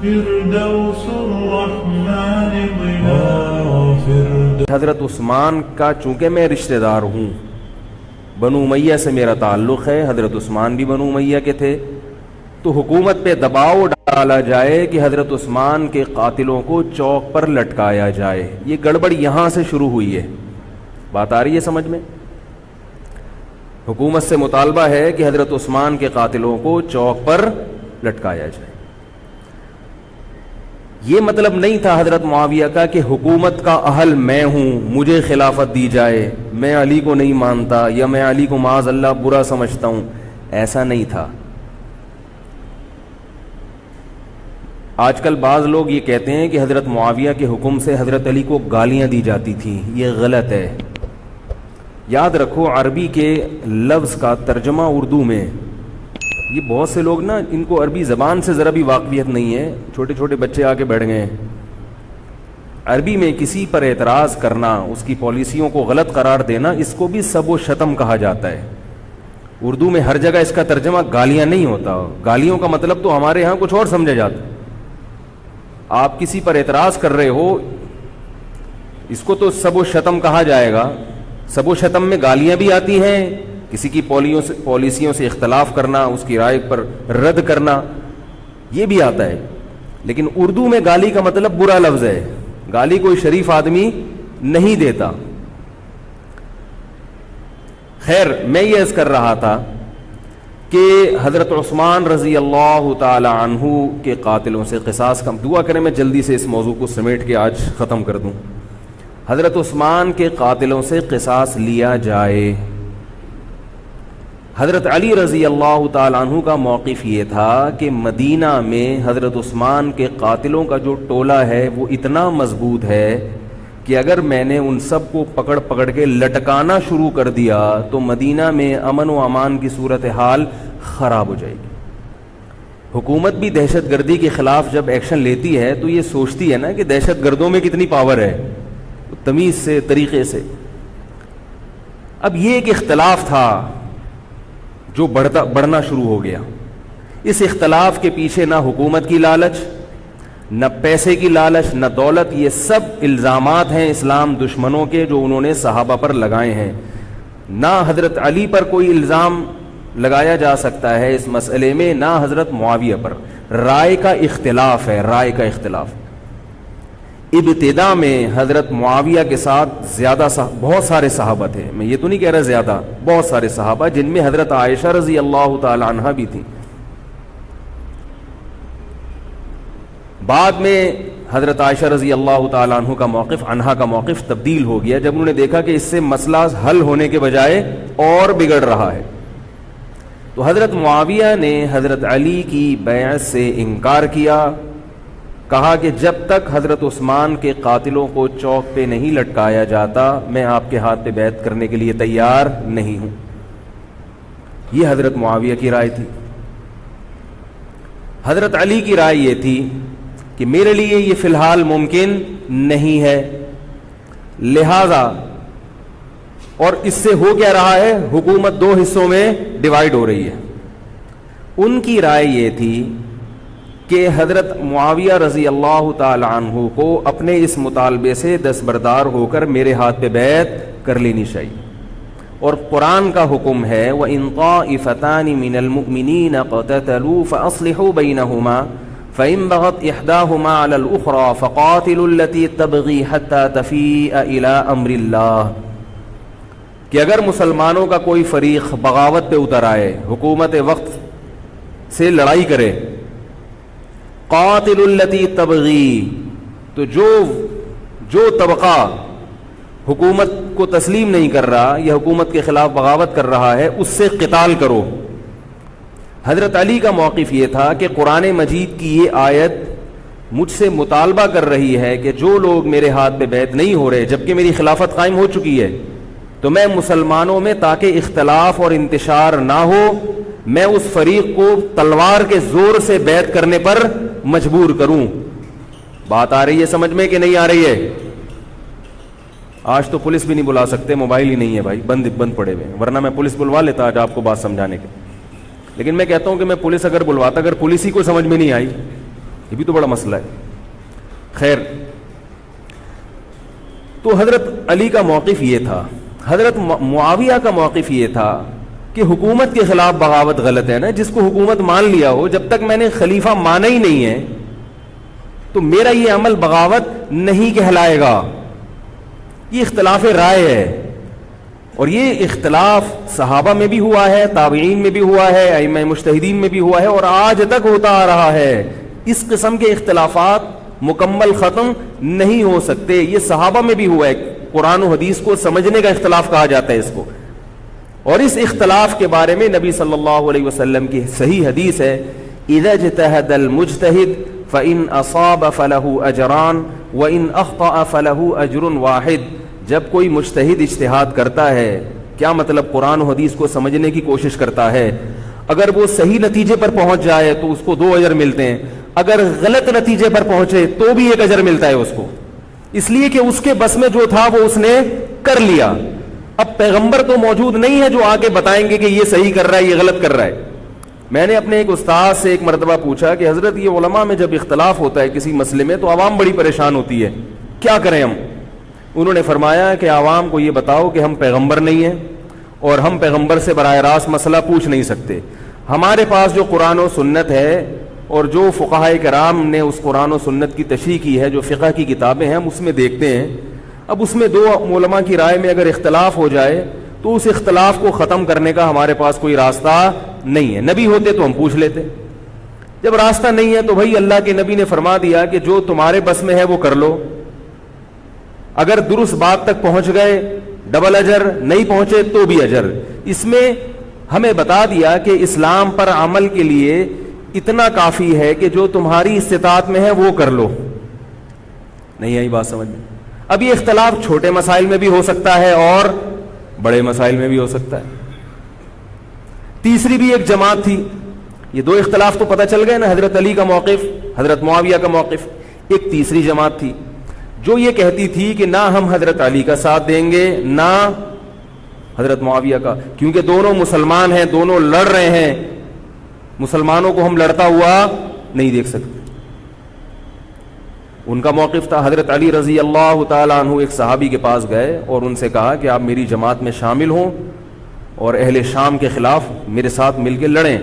فردوس الرحمن ظلال. حضرت عثمان کا چونکہ میں رشتہ دار ہوں، بنو امیہ سے میرا تعلق ہے، حضرت عثمان بھی بنو امیہ کے تھے، تو حکومت پہ دباؤ ڈالا جائے کہ حضرت عثمان کے قاتلوں کو چوک پر لٹکایا جائے. یہ گڑبڑ یہاں سے شروع ہوئی ہے. بات آ رہی ہے سمجھ میں؟ حکومت سے مطالبہ ہے کہ حضرت عثمان کے قاتلوں کو چوک پر لٹکایا جائے. یہ مطلب نہیں تھا حضرت معاویہ کا کہ حکومت کا اہل میں ہوں، مجھے خلافت دی جائے، میں علی کو نہیں مانتا یا میں علی کو معاذ اللہ برا سمجھتا ہوں. ایسا نہیں تھا. آج کل بعض لوگ یہ کہتے ہیں کہ حضرت معاویہ کے حکم سے حضرت علی کو گالیاں دی جاتی تھیں. یہ غلط ہے. یاد رکھو عربی کے لفظ کا ترجمہ اردو میں، یہ بہت سے لوگ نا ان کو عربی زبان سے ذرا بھی واقفیت نہیں ہے. چھوٹے چھوٹے بچے آ کے بیٹھ گئے ہیں. عربی میں کسی پر اعتراض کرنا، اس کی پالیسیوں کو غلط قرار دینا، اس کو بھی سب و شتم کہا جاتا ہے. اردو میں ہر جگہ اس کا ترجمہ گالیاں نہیں ہوتا. گالیوں کا مطلب تو ہمارے ہاں کچھ اور سمجھا جاتا ہے. آپ کسی پر اعتراض کر رہے ہو، اس کو تو سب و شتم کہا جائے گا. سب و شتم میں گالیاں بھی آتی ہیں، کسی کی پالیسیوں سے اختلاف کرنا، اس کی رائے پر رد کرنا، یہ بھی آتا ہے. لیکن اردو میں گالی کا مطلب برا لفظ ہے. گالی کوئی شریف آدمی نہیں دیتا. خیر، میں یہ عرض کر رہا تھا کہ حضرت عثمان رضی اللہ تعالی عنہ کے قاتلوں سے قصاص کا دعا کریں. میں جلدی سے اس موضوع کو سمیٹ کے آج ختم کر دوں. حضرت عثمان کے قاتلوں سے قصاص لیا جائے. حضرت علی رضی اللہ تعالی عنہ کا موقف یہ تھا کہ مدینہ میں حضرت عثمان کے قاتلوں کا جو ٹولہ ہے وہ اتنا مضبوط ہے کہ اگر میں نے ان سب کو پکڑ کے لٹکانا شروع کر دیا تو مدینہ میں امن و امان کی صورتحال خراب ہو جائے گی. حکومت بھی دہشت گردی کے خلاف جب ایکشن لیتی ہے تو یہ سوچتی ہے نا کہ دہشت گردوں میں کتنی پاور ہے، تمیز سے، طریقے سے. اب یہ ایک اختلاف تھا جو بڑھنا شروع ہو گیا. اس اختلاف کے پیچھے نہ حکومت کی لالچ، نہ پیسے کی لالچ، نہ دولت. یہ سب الزامات ہیں اسلام دشمنوں کے جو انہوں نے صحابہ پر لگائے ہیں. نہ حضرت علی پر کوئی الزام لگایا جا سکتا ہے اس مسئلے میں، نہ حضرت معاویہ پر. رائے کا اختلاف ہے، رائے کا اختلاف. ابتدا میں حضرت معاویہ کے ساتھ بہت سارے صحابہ تھے. میں یہ تو نہیں کہہ رہا زیادہ، بہت سارے صحابہ، جن میں حضرت عائشہ رضی اللہ تعالی عنہا بھی تھی. بعد میں حضرت عائشہ رضی اللہ تعالی عنہا کا موقف تبدیل ہو گیا جب انہوں نے دیکھا کہ اس سے مسئلہ حل ہونے کے بجائے اور بگڑ رہا ہے. تو حضرت معاویہ نے حضرت علی کی بیعت سے انکار کیا. کہا کہ جب تک حضرت عثمان کے قاتلوں کو چوک پہ نہیں لٹکایا جاتا میں آپ کے ہاتھ پہ بیعت کرنے کے لیے تیار نہیں ہوں. یہ حضرت معاویہ کی رائے تھی. حضرت علی کی رائے یہ تھی کہ میرے لیے یہ فی الحال ممکن نہیں ہے، لہذا، اور اس سے ہو کیا رہا ہے، حکومت دو حصوں میں ڈیوائیڈ ہو رہی ہے. ان کی رائے یہ تھی کہ حضرت معاویہ رضی اللہ تعالی عنہ کو اپنے اس مطالبے سے دستبردار ہو کر میرے ہاتھ پہ بیعت کر لینی چاہیے. اور قرآن کا حکم ہے وَإِن طَائِفَتَانِ مِنَ الْمُؤْمِنِينَ اقْتَتَلُوا فَأَصْلِحُوا بَيْنَهُمَا فَإِن بَغَتْ إِحْدَاهُمَا عَلَى الْأُخْرَى فَقَاتِلُوا الَّتِي تَبْغِي حَتَّى تَفِيءَ إِلَى أَمْرِ اللَّهِ. کہ اگر مسلمانوں کا کوئی فریق بغاوت پہ اتر آئے، حکومت وقت سے لڑائی کرے، قاتل التی تبغی، تو جو طبقہ حکومت کو تسلیم نہیں کر رہا یا حکومت کے خلاف بغاوت کر رہا ہے اس سے قتال کرو. حضرت علی کا موقف یہ تھا کہ قرآن مجید کی یہ آیت مجھ سے مطالبہ کر رہی ہے کہ جو لوگ میرے ہاتھ پہ بیعت نہیں ہو رہے جبکہ میری خلافت قائم ہو چکی ہے، تو میں مسلمانوں میں تاکہ اختلاف اور انتشار نہ ہو، میں اس فریق کو تلوار کے زور سے بیعت کرنے پر مجبور کروں. بات آ رہی ہے سمجھ میں کہ نہیں آ رہی ہے؟ آج تو پولیس بھی نہیں بلا سکتے، موبائل ہی نہیں ہے بھائی، بند پڑے ہوئے، ورنہ میں پولیس بلوا لیتا آج آپ کو بات سمجھانے کے. لیکن میں کہتا ہوں کہ میں پولیس اگر بلواتا، اگر پولیس ہی کو سمجھ میں نہیں آئی یہ بھی تو بڑا مسئلہ ہے. خیر، تو حضرت علی کا موقف یہ تھا. حضرت معاویہ کا موقف یہ تھا کہ حکومت کے خلاف بغاوت غلط ہے نا. جس کو حکومت مان لیا ہو، جب تک میں نے خلیفہ مانا ہی نہیں ہے تو میرا یہ عمل بغاوت نہیں کہلائے گا. یہ اختلاف رائے ہے، اور یہ اختلاف صحابہ میں بھی ہوا ہے، تابعین میں بھی ہوا ہے، ائمہ مجتہدین میں بھی ہوا ہے، اور آج تک ہوتا آ رہا ہے. اس قسم کے اختلافات مکمل ختم نہیں ہو سکتے. یہ صحابہ میں بھی ہوا ہے. قرآن و حدیث کو سمجھنے کا اختلاف کہا جاتا ہے اس کو. اور اس اختلاف کے بارے میں نبی صلی اللہ علیہ وسلم کی صحیح حدیث ہے، اذا اجتہد المجتہد فإن أصاب فله أجران وإن أخطأ فله أجر واحد. جب کوئی مجتہد اجتہاد کرتا ہے، کیا مطلب؟ قرآن و حدیث کو سمجھنے کی کوشش کرتا ہے، اگر وہ صحیح نتیجے پر پہنچ جائے تو اس کو 2 اجر ملتے ہیں، اگر غلط نتیجے پر پہنچے تو بھی 1 اجر ملتا ہے اس کو، اس لیے کہ اس کے بس میں جو تھا وہ اس نے کر لیا. اب پیغمبر تو موجود نہیں ہے جو آگے بتائیں گے کہ یہ صحیح کر رہا ہے، یہ غلط کر رہا ہے. میں نے اپنے ایک استاد سے ایک مرتبہ پوچھا کہ حضرت یہ علماء میں جب اختلاف ہوتا ہے کسی مسئلے میں تو عوام بڑی پریشان ہوتی ہے، کیا کریں ہم؟ انہوں نے فرمایا کہ عوام کو یہ بتاؤ کہ ہم پیغمبر نہیں ہیں اور ہم پیغمبر سے براہ راست مسئلہ پوچھ نہیں سکتے. ہمارے پاس جو قرآن و سنت ہے اور جو فقہائے کرام نے اس قرآن و سنت کی تشریح کی ہے، جو فقہ کی کتابیں ہیں، ہم اس میں دیکھتے ہیں. اب اس میں 2 علماء کی رائے میں اگر اختلاف ہو جائے تو اس اختلاف کو ختم کرنے کا ہمارے پاس کوئی راستہ نہیں ہے. نبی ہوتے تو ہم پوچھ لیتے. جب راستہ نہیں ہے تو بھائی اللہ کے نبی نے فرما دیا کہ جو تمہارے بس میں ہے وہ کر لو. اگر درست بات تک پہنچ گئے ڈبل اجر، نہیں پہنچے تو بھی اجر. اس میں ہمیں بتا دیا کہ اسلام پر عمل کے لیے اتنا کافی ہے کہ جو تمہاری استطاعت میں ہے وہ کر لو. نہیں آئی بات سمجھ میں؟ اب یہ اختلاف چھوٹے مسائل میں بھی ہو سکتا ہے اور بڑے مسائل میں بھی ہو سکتا ہے. تیسری بھی ایک جماعت تھی. یہ 2 اختلاف تو پتہ چل گئے نا، حضرت علی کا موقف، حضرت معاویہ کا موقف. ایک تیسری جماعت تھی جو یہ کہتی تھی کہ نہ ہم حضرت علی کا ساتھ دیں گے نہ حضرت معاویہ کا، کیونکہ دونوں مسلمان ہیں، دونوں لڑ رہے ہیں، مسلمانوں کو ہم لڑتا ہوا نہیں دیکھ سکتے. ان کا موقف تھا حضرت علی رضی اللہ تعالیٰ عنہ ایک صحابی کے پاس گئے اور ان سے کہا کہ آپ میری جماعت میں شامل ہوں اور اہل شام کے خلاف میرے ساتھ مل کے لڑیں.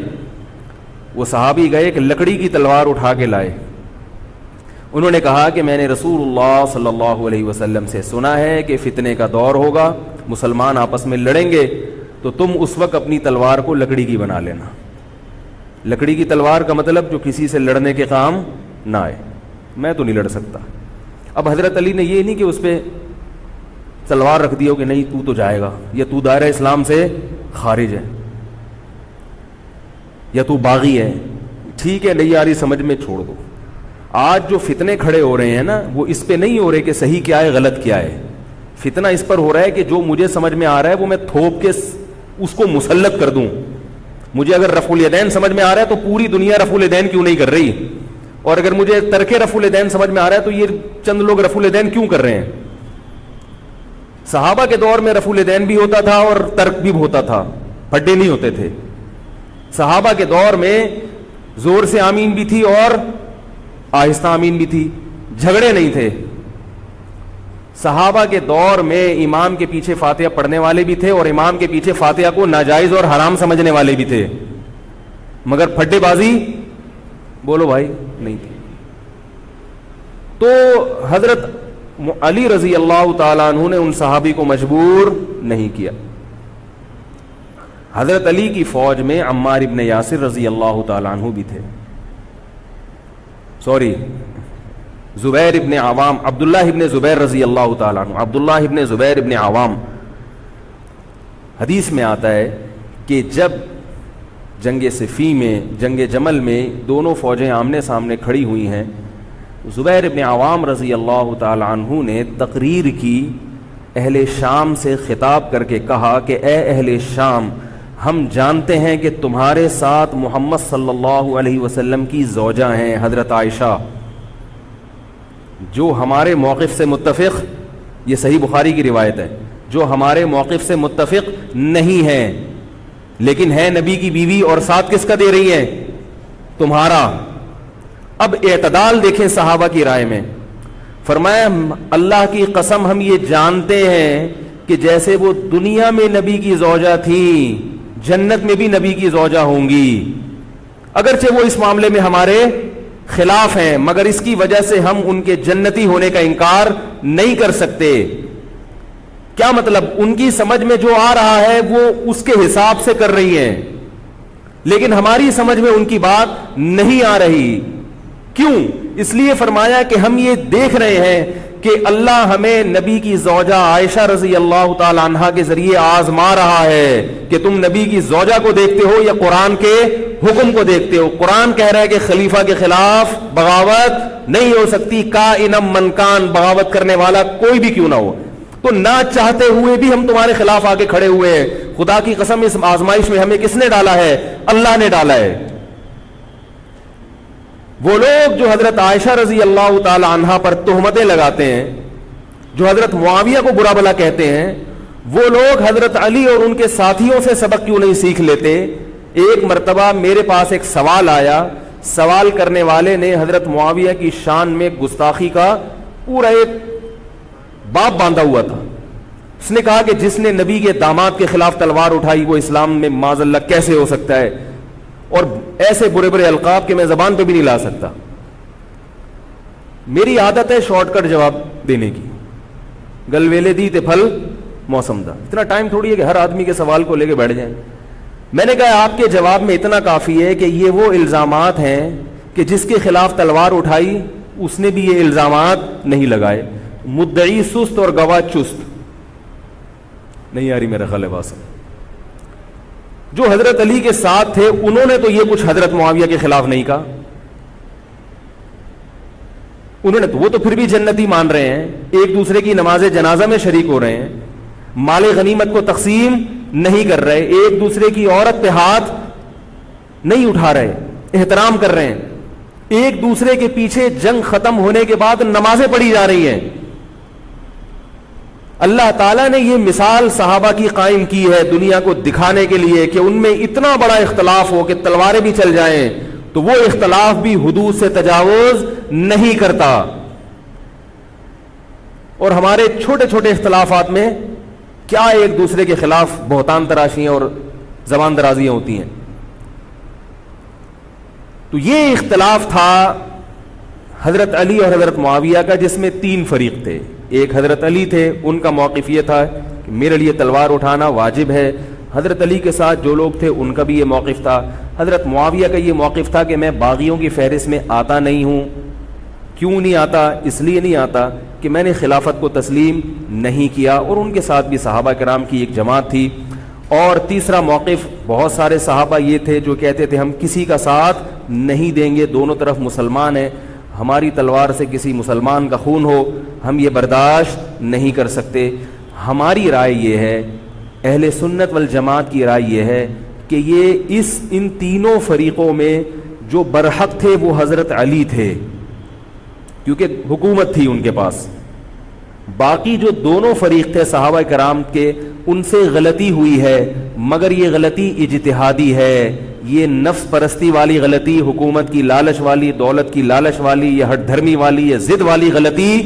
وہ صحابی گئے کہ لکڑی کی تلوار اٹھا کے لائے. انہوں نے کہا کہ میں نے رسول اللہ صلی اللہ علیہ وسلم سے سنا ہے کہ فتنے کا دور ہوگا، مسلمان آپس میں لڑیں گے، تو تم اس وقت اپنی تلوار کو لکڑی کی بنا لینا. لکڑی کی تلوار کا مطلب جو کسی سے لڑنے کے کام نہ آئے. میں تو نہیں لڑ سکتا. اب حضرت علی نے یہ نہیں کہ اس پہ تلوار رکھ دیا کہ نہیں تو تو جائے گا، یا تو دائرہ اسلام سے خارج ہے، یا تو باغی ہے، ٹھیک ہے نہیں آ رہی سمجھ میں چھوڑ دو. آج جو فتنے کھڑے ہو رہے ہیں نا وہ اس پہ نہیں ہو رہے کہ صحیح کیا ہے غلط کیا ہے. فتنہ اس پر ہو رہا ہے کہ جو مجھے سمجھ میں آ رہا ہے وہ میں تھوپ کے اس کو مسلط کر دوں. مجھے اگر رفع الیدین سمجھ میں آ رہا ہے تو پوری دنیا رفع الیدین کیوں نہیں کر رہی، اور اگر مجھے ترک رفع الیدین سمجھ میں آ رہا ہے تو یہ چند لوگ رفع الیدین کیوں کر رہے ہیں. صحابہ کے دور میں رفع الیدین بھی ہوتا تھا اور ترک بھی ہوتا تھا، پھڈے نہیں ہوتے تھے. صحابہ کے دور میں زور سے آمین بھی تھی اور آہستہ آمین بھی تھی، جھگڑے نہیں تھے. صحابہ کے دور میں امام کے پیچھے فاتحہ پڑھنے والے بھی تھے اور امام کے پیچھے فاتحہ کو ناجائز اور حرام سمجھنے والے بھی تھے، مگر پھڈے بازی بولو بھائی نہیں تھی. تو حضرت علی رضی اللہ تعالیٰ عنہ نے ان صحابی کو مجبور نہیں کیا. حضرت علی کی فوج میں عمار ابن یاسر رضی اللہ تعالیٰ عنہ بھی تھے، زبیر ابن عوام، عبداللہ ابن زبیر رضی اللہ تعالیٰ عنہ، عبداللہ ابن زبیر ابن عوام. حدیث میں آتا ہے کہ جب جنگ صفین میں، جنگ جمل میں دونوں فوجیں آمنے سامنے کھڑی ہوئی ہیں، زبیر ابن عوام رضی اللہ تعالیٰ عنہ نے تقریر کی، اہل شام سے خطاب کر کے کہا کہ اے اہل شام، ہم جانتے ہیں کہ تمہارے ساتھ محمد صلی اللہ علیہ وسلم کی زوجہ ہیں حضرت عائشہ، جو ہمارے موقف سے متفق، یہ صحیح بخاری کی روایت ہے، جو ہمارے موقف سے متفق نہیں ہے لیکن ہے نبی کی بیوی، اور ساتھ کس کا دے رہی ہیں؟ تمہارا. اب اعتدال دیکھیں صحابہ کی رائے میں. فرمایا اللہ کی قسم ہم یہ جانتے ہیں کہ جیسے وہ دنیا میں نبی کی زوجہ تھی جنت میں بھی نبی کی زوجہ ہوں گی, اگرچہ وہ اس معاملے میں ہمارے خلاف ہیں مگر اس کی وجہ سے ہم ان کے جنتی ہونے کا انکار نہیں کر سکتے. کیا مطلب؟ ان کی سمجھ میں جو آ رہا ہے وہ اس کے حساب سے کر رہی ہیں, لیکن ہماری سمجھ میں ان کی بات نہیں آ رہی. کیوں؟ اس لیے فرمایا کہ ہم یہ دیکھ رہے ہیں کہ اللہ ہمیں نبی کی زوجہ عائشہ رضی اللہ تعالی عنہا کے ذریعے آزما رہا ہے کہ تم نبی کی زوجہ کو دیکھتے ہو یا قرآن کے حکم کو دیکھتے ہو. قرآن کہہ رہا ہے کہ خلیفہ کے خلاف بغاوت نہیں ہو سکتی, کائنم من کان, بغاوت کرنے والا کوئی بھی کیوں نہ ہو. تو نہ چاہتے ہوئے بھی ہم تمہارے خلاف آگے کھڑے ہوئے ہیں. خدا کی قسم اس آزمائش میں ہمیں کس نے ڈالا ہے؟ اللہ نے ڈالا ہے. وہ لوگ جو حضرت عائشہ رضی اللہ تعالی عنہا پر تہمتیں لگاتے ہیں, جو حضرت معاویہ کو برا بھلا کہتے ہیں, وہ لوگ حضرت علی اور ان کے ساتھیوں سے سبق کیوں نہیں سیکھ لیتے؟ ایک مرتبہ میرے پاس ایک سوال آیا, سوال کرنے والے نے حضرت معاویہ کی شان میں گستاخی کا پورا ایک باب باندھا ہوا تھا. اس نے کہا کہ جس نے نبی کے داماد کے خلاف تلوار اٹھائی وہ اسلام میں معاذ اللہ کیسے ہو سکتا ہے, اور ایسے برے برے القاب کہ میں زبان پہ بھی نہیں لا سکتا. میری عادت ہے شارٹ کٹ جواب دینے کی, گل ویلے دی تے پھل موسم دا. اتنا ٹائم تھوڑی ہے کہ ہر آدمی کے سوال کو لے کے بیٹھ جائیں. میں نے کہا آپ کے جواب میں اتنا کافی ہے کہ یہ وہ الزامات ہیں کہ جس کے خلاف تلوار اٹھائی اس نے بھی یہ الزامات نہیں لگائے. مدعی سست اور گواہ چست. نہیں آ رہی میرا خیال ہے بات. جو حضرت علی کے ساتھ تھے انہوں نے تو یہ کچھ حضرت معاویہ کے خلاف نہیں کہا, انہوں نے تو وہ تو پھر بھی جنتی مان رہے ہیں, ایک دوسرے کی نماز جنازہ میں شریک ہو رہے ہیں, مال غنیمت کو تقسیم نہیں کر رہے, ایک دوسرے کی عورت پہ ہاتھ نہیں اٹھا رہے, احترام کر رہے ہیں, ایک دوسرے کے پیچھے جنگ ختم ہونے کے بعد نمازیں پڑھی جا رہی ہیں. اللہ تعالیٰ نے یہ مثال صحابہ کی قائم کی ہے دنیا کو دکھانے کے لیے کہ ان میں اتنا بڑا اختلاف ہو کہ تلواریں بھی چل جائیں تو وہ اختلاف بھی حدود سے تجاوز نہیں کرتا. اور ہمارے چھوٹے چھوٹے اختلافات میں کیا ایک دوسرے کے خلاف بہتان تراشیاں اور زبان درازیاں ہوتی ہیں. تو یہ اختلاف تھا حضرت علی اور حضرت معاویہ کا, جس میں تین فریق تھے. ایک حضرت علی تھے, ان کا موقف یہ تھا کہ میرے لیے تلوار اٹھانا واجب ہے. حضرت علی کے ساتھ جو لوگ تھے ان کا بھی یہ موقف تھا. حضرت معاویہ کا یہ موقف تھا کہ میں باغیوں کی فہرست میں آتا نہیں ہوں. کیوں نہیں آتا؟ اس لیے نہیں آتا کہ میں نے خلافت کو تسلیم نہیں کیا, اور ان کے ساتھ بھی صحابہ کرام کی ایک جماعت تھی. اور تیسرا موقف, بہت سارے صحابہ یہ تھے جو کہتے تھے ہم کسی کا ساتھ نہیں دیں گے, دونوں طرف مسلمان ہیں, ہماری تلوار سے کسی مسلمان کا خون ہو ہم یہ برداشت نہیں کر سکتے. ہماری رائے یہ ہے, اہل سنت والجماعت کی رائے یہ ہے کہ یہ ان تینوں فریقوں میں جو برحق تھے وہ حضرت علی تھے, کیونکہ حکومت تھی ان کے پاس. باقی جو دونوں فریق تھے صحابہ کرام کے, ان سے غلطی ہوئی ہے, مگر یہ غلطی اجتہادی ہے. یہ نفس پرستی والی غلطی, حکومت کی لالچ والی, دولت کی لالچ والی, یا ہٹ دھرمی والی, یا ضد والی غلطی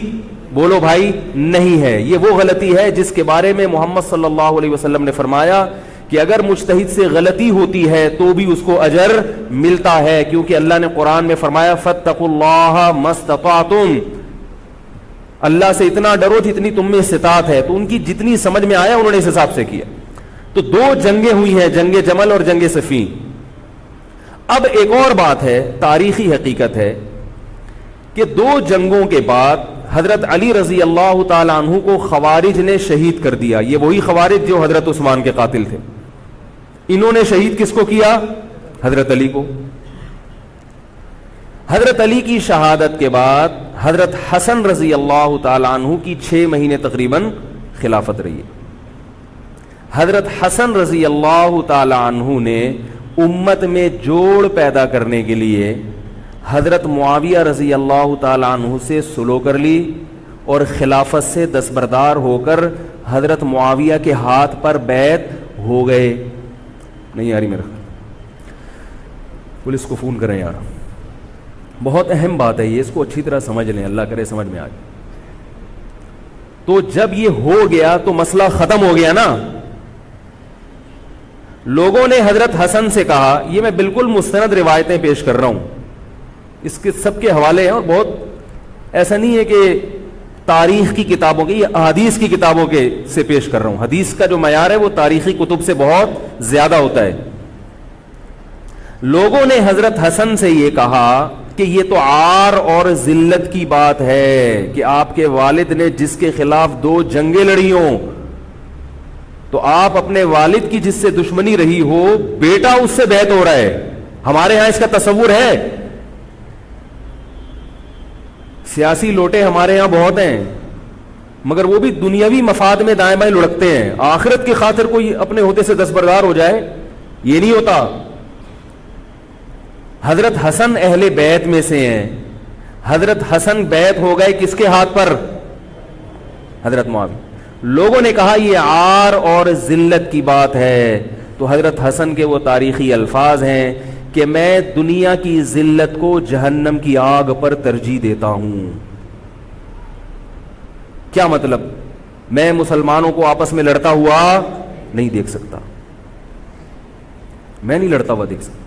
بولو بھائی نہیں ہے. یہ وہ غلطی ہے جس کے بارے میں محمد صلی اللہ علیہ وسلم نے فرمایا کہ اگر مجتہد سے غلطی ہوتی ہے تو بھی اس کو اجر ملتا ہے, کیونکہ اللہ نے قرآن میں فرمایا فاتقوا اللہ ما استطعتم, اللہ سے اتنا ڈرو جتنی تم میں استطاعت ہے. تو ان کی جتنی سمجھ میں آیا انہوں نے اس حساب سے کیا. تو دو جنگیں ہوئی ہیں, جنگ جمل اور جنگ صفین. اب ایک اور بات ہے, تاریخی حقیقت ہے کہ دو جنگوں کے بعد حضرت علی رضی اللہ تعالی عنہ کو خوارج نے شہید کر دیا. یہ وہی خوارج جو حضرت عثمان کے قاتل تھے. انہوں نے شہید کس کو کیا؟ حضرت علی کو. حضرت علی کی شہادت کے بعد حضرت حسن رضی اللہ تعالی عنہ کی 6 مہینے تقریباً خلافت رہی ہے. حضرت حسن رضی اللہ تعالی عنہ نے امت میں جوڑ پیدا کرنے کے لیے حضرت معاویہ رضی اللہ تعالی عنہ سے سلو کر لی اور خلافت سے دستبردار ہو کر حضرت معاویہ کے ہاتھ پر بیعت ہو گئے. نہیں آ رہی میرا خیال, پولیس کو فون کریں یار. بہت اہم بات ہے یہ، اس کو اچھی طرح سمجھ لیں، اللہ کرے سمجھ میں آ جائے. تو جب یہ ہو گیا تو مسئلہ ختم ہو گیا نا. لوگوں نے حضرت حسن سے کہا، یہ میں بالکل مستند روایتیں پیش کر رہا ہوں، اس کے سب کے حوالے ہیں، اور بہت ایسا نہیں ہے کہ تاریخ کی کتابوں کے، یہ احادیث کی کتابوں کے سے پیش کر رہا ہوں. حدیث کا جو معیار ہے وہ تاریخی کتب سے بہت زیادہ ہوتا ہے. لوگوں نے حضرت حسن سے یہ کہا کہ یہ تو عار اور ذلت کی بات ہے کہ آپ کے والد نے جس کے خلاف 2 جنگیں لڑی ہوں، تو آپ اپنے والد کی جس سے دشمنی رہی ہو، بیٹا اس سے بیعت ہو رہا ہے. ہمارے ہاں اس کا تصور ہے. سیاسی لوٹے ہمارے ہاں بہت ہیں، مگر وہ بھی دنیاوی مفاد میں دائیں بائیں لڑکتے ہیں. آخرت کی خاطر کوئی اپنے عہدے سے دستبردار ہو جائے، یہ نہیں ہوتا. حضرت حسن اہل بیت میں سے ہیں. حضرت حسن بیعت ہو گئے کس کے ہاتھ پر؟ حضرت معاویہ. لوگوں نے کہا یہ عار اور ذلت کی بات ہے. تو حضرت حسن کے وہ تاریخی الفاظ ہیں کہ میں دنیا کی ذلت کو جہنم کی آگ پر ترجیح دیتا ہوں. کیا مطلب؟ میں مسلمانوں کو آپس میں لڑتا ہوا نہیں دیکھ سکتا، میں نہیں لڑتا ہوا دیکھ سکتا.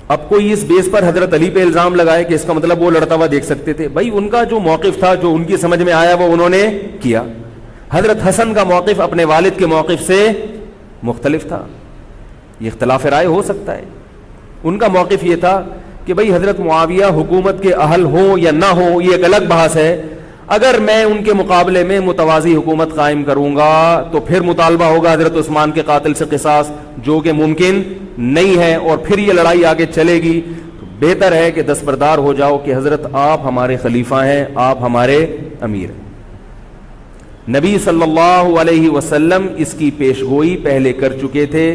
اب کوئی اس بیس پر حضرت علی پہ الزام لگائے کہ اس کا مطلب وہ لڑتا ہوا دیکھ سکتے تھے. بھائی ان کا جو موقف تھا، جو ان کی سمجھ میں آیا وہ انہوں نے کیا. حضرت حسن کا موقف اپنے والد کے موقف سے مختلف تھا. یہ اختلاف رائے ہو سکتا ہے. ان کا موقف یہ تھا کہ بھئی حضرت معاویہ حکومت کے اہل ہوں یا نہ ہوں یہ ایک الگ بحث ہے. اگر میں ان کے مقابلے میں متوازی حکومت قائم کروں گا تو پھر مطالبہ ہوگا حضرت عثمان کے قاتل سے قصاص، جو کہ ممکن نہیں ہے، اور پھر یہ لڑائی آگے چلے گی. تو بہتر ہے کہ دستبردار ہو جاؤ کہ حضرت آپ ہمارے خلیفہ ہیں، آپ ہمارے امیر ہیں. نبی صلی اللہ علیہ وسلم اس کی پیشگوئی پہلے کر چکے تھے.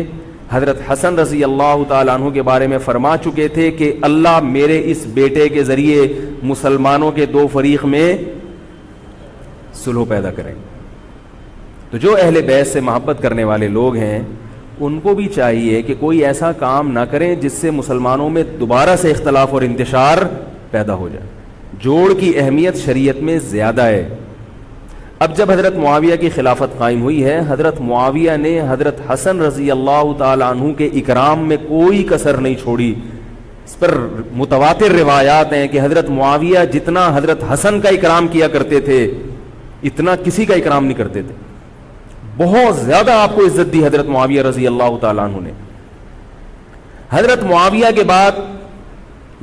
حضرت حسن رضی اللہ تعالیٰ عنہ کے بارے میں فرما چکے تھے کہ اللہ میرے اس بیٹے کے ذریعے مسلمانوں کے 2 فریق میں صلح پیدا کریں. تو جو اہل بیت سے محبت کرنے والے لوگ ہیں ان کو بھی چاہیے کہ کوئی ایسا کام نہ کریں جس سے مسلمانوں میں دوبارہ سے اختلاف اور انتشار پیدا ہو جائے. جوڑ کی اہمیت شریعت میں زیادہ ہے. اب جب حضرت معاویہ کی خلافت قائم ہوئی ہے، حضرت معاویہ نے حضرت حسن رضی اللہ تعالیٰ عنہ کے اکرام میں کوئی کسر نہیں چھوڑی. اس پر متواتر روایات ہیں کہ حضرت معاویہ جتنا حضرت حسن کا اکرام کیا کرتے تھے اتنا کسی کا اکرام نہیں کرتے تھے. بہت زیادہ آپ کو عزت دی حضرت معاویہ رضی اللہ تعالیٰ عنہ نے. حضرت معاویہ کے بعد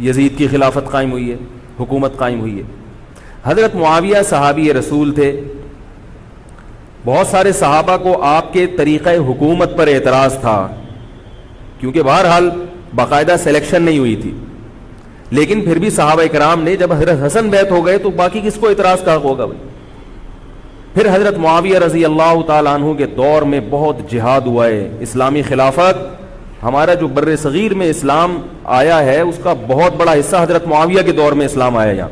یزید کی خلافت قائم ہوئی ہے، حکومت قائم ہوئی ہے. حضرت معاویہ صحابی رسول تھے. بہت سارے صحابہ کو آپ کے طریقہ حکومت پر اعتراض تھا، کیونکہ بہرحال باقاعدہ سلیکشن نہیں ہوئی تھی. لیکن پھر بھی صحابہ کرام نے جب حضرت حسن بیعت ہو گئے تو باقی کس کو اعتراض کا ہوگا بھائی. پھر حضرت معاویہ رضی اللہ تعالیٰ عنہ کے دور میں بہت جہاد ہوا ہے. اسلامی خلافت، ہمارا جو بر صغیر میں اسلام آیا ہے اس کا بہت بڑا حصہ حضرت معاویہ کے دور میں اسلام آیا. یہاں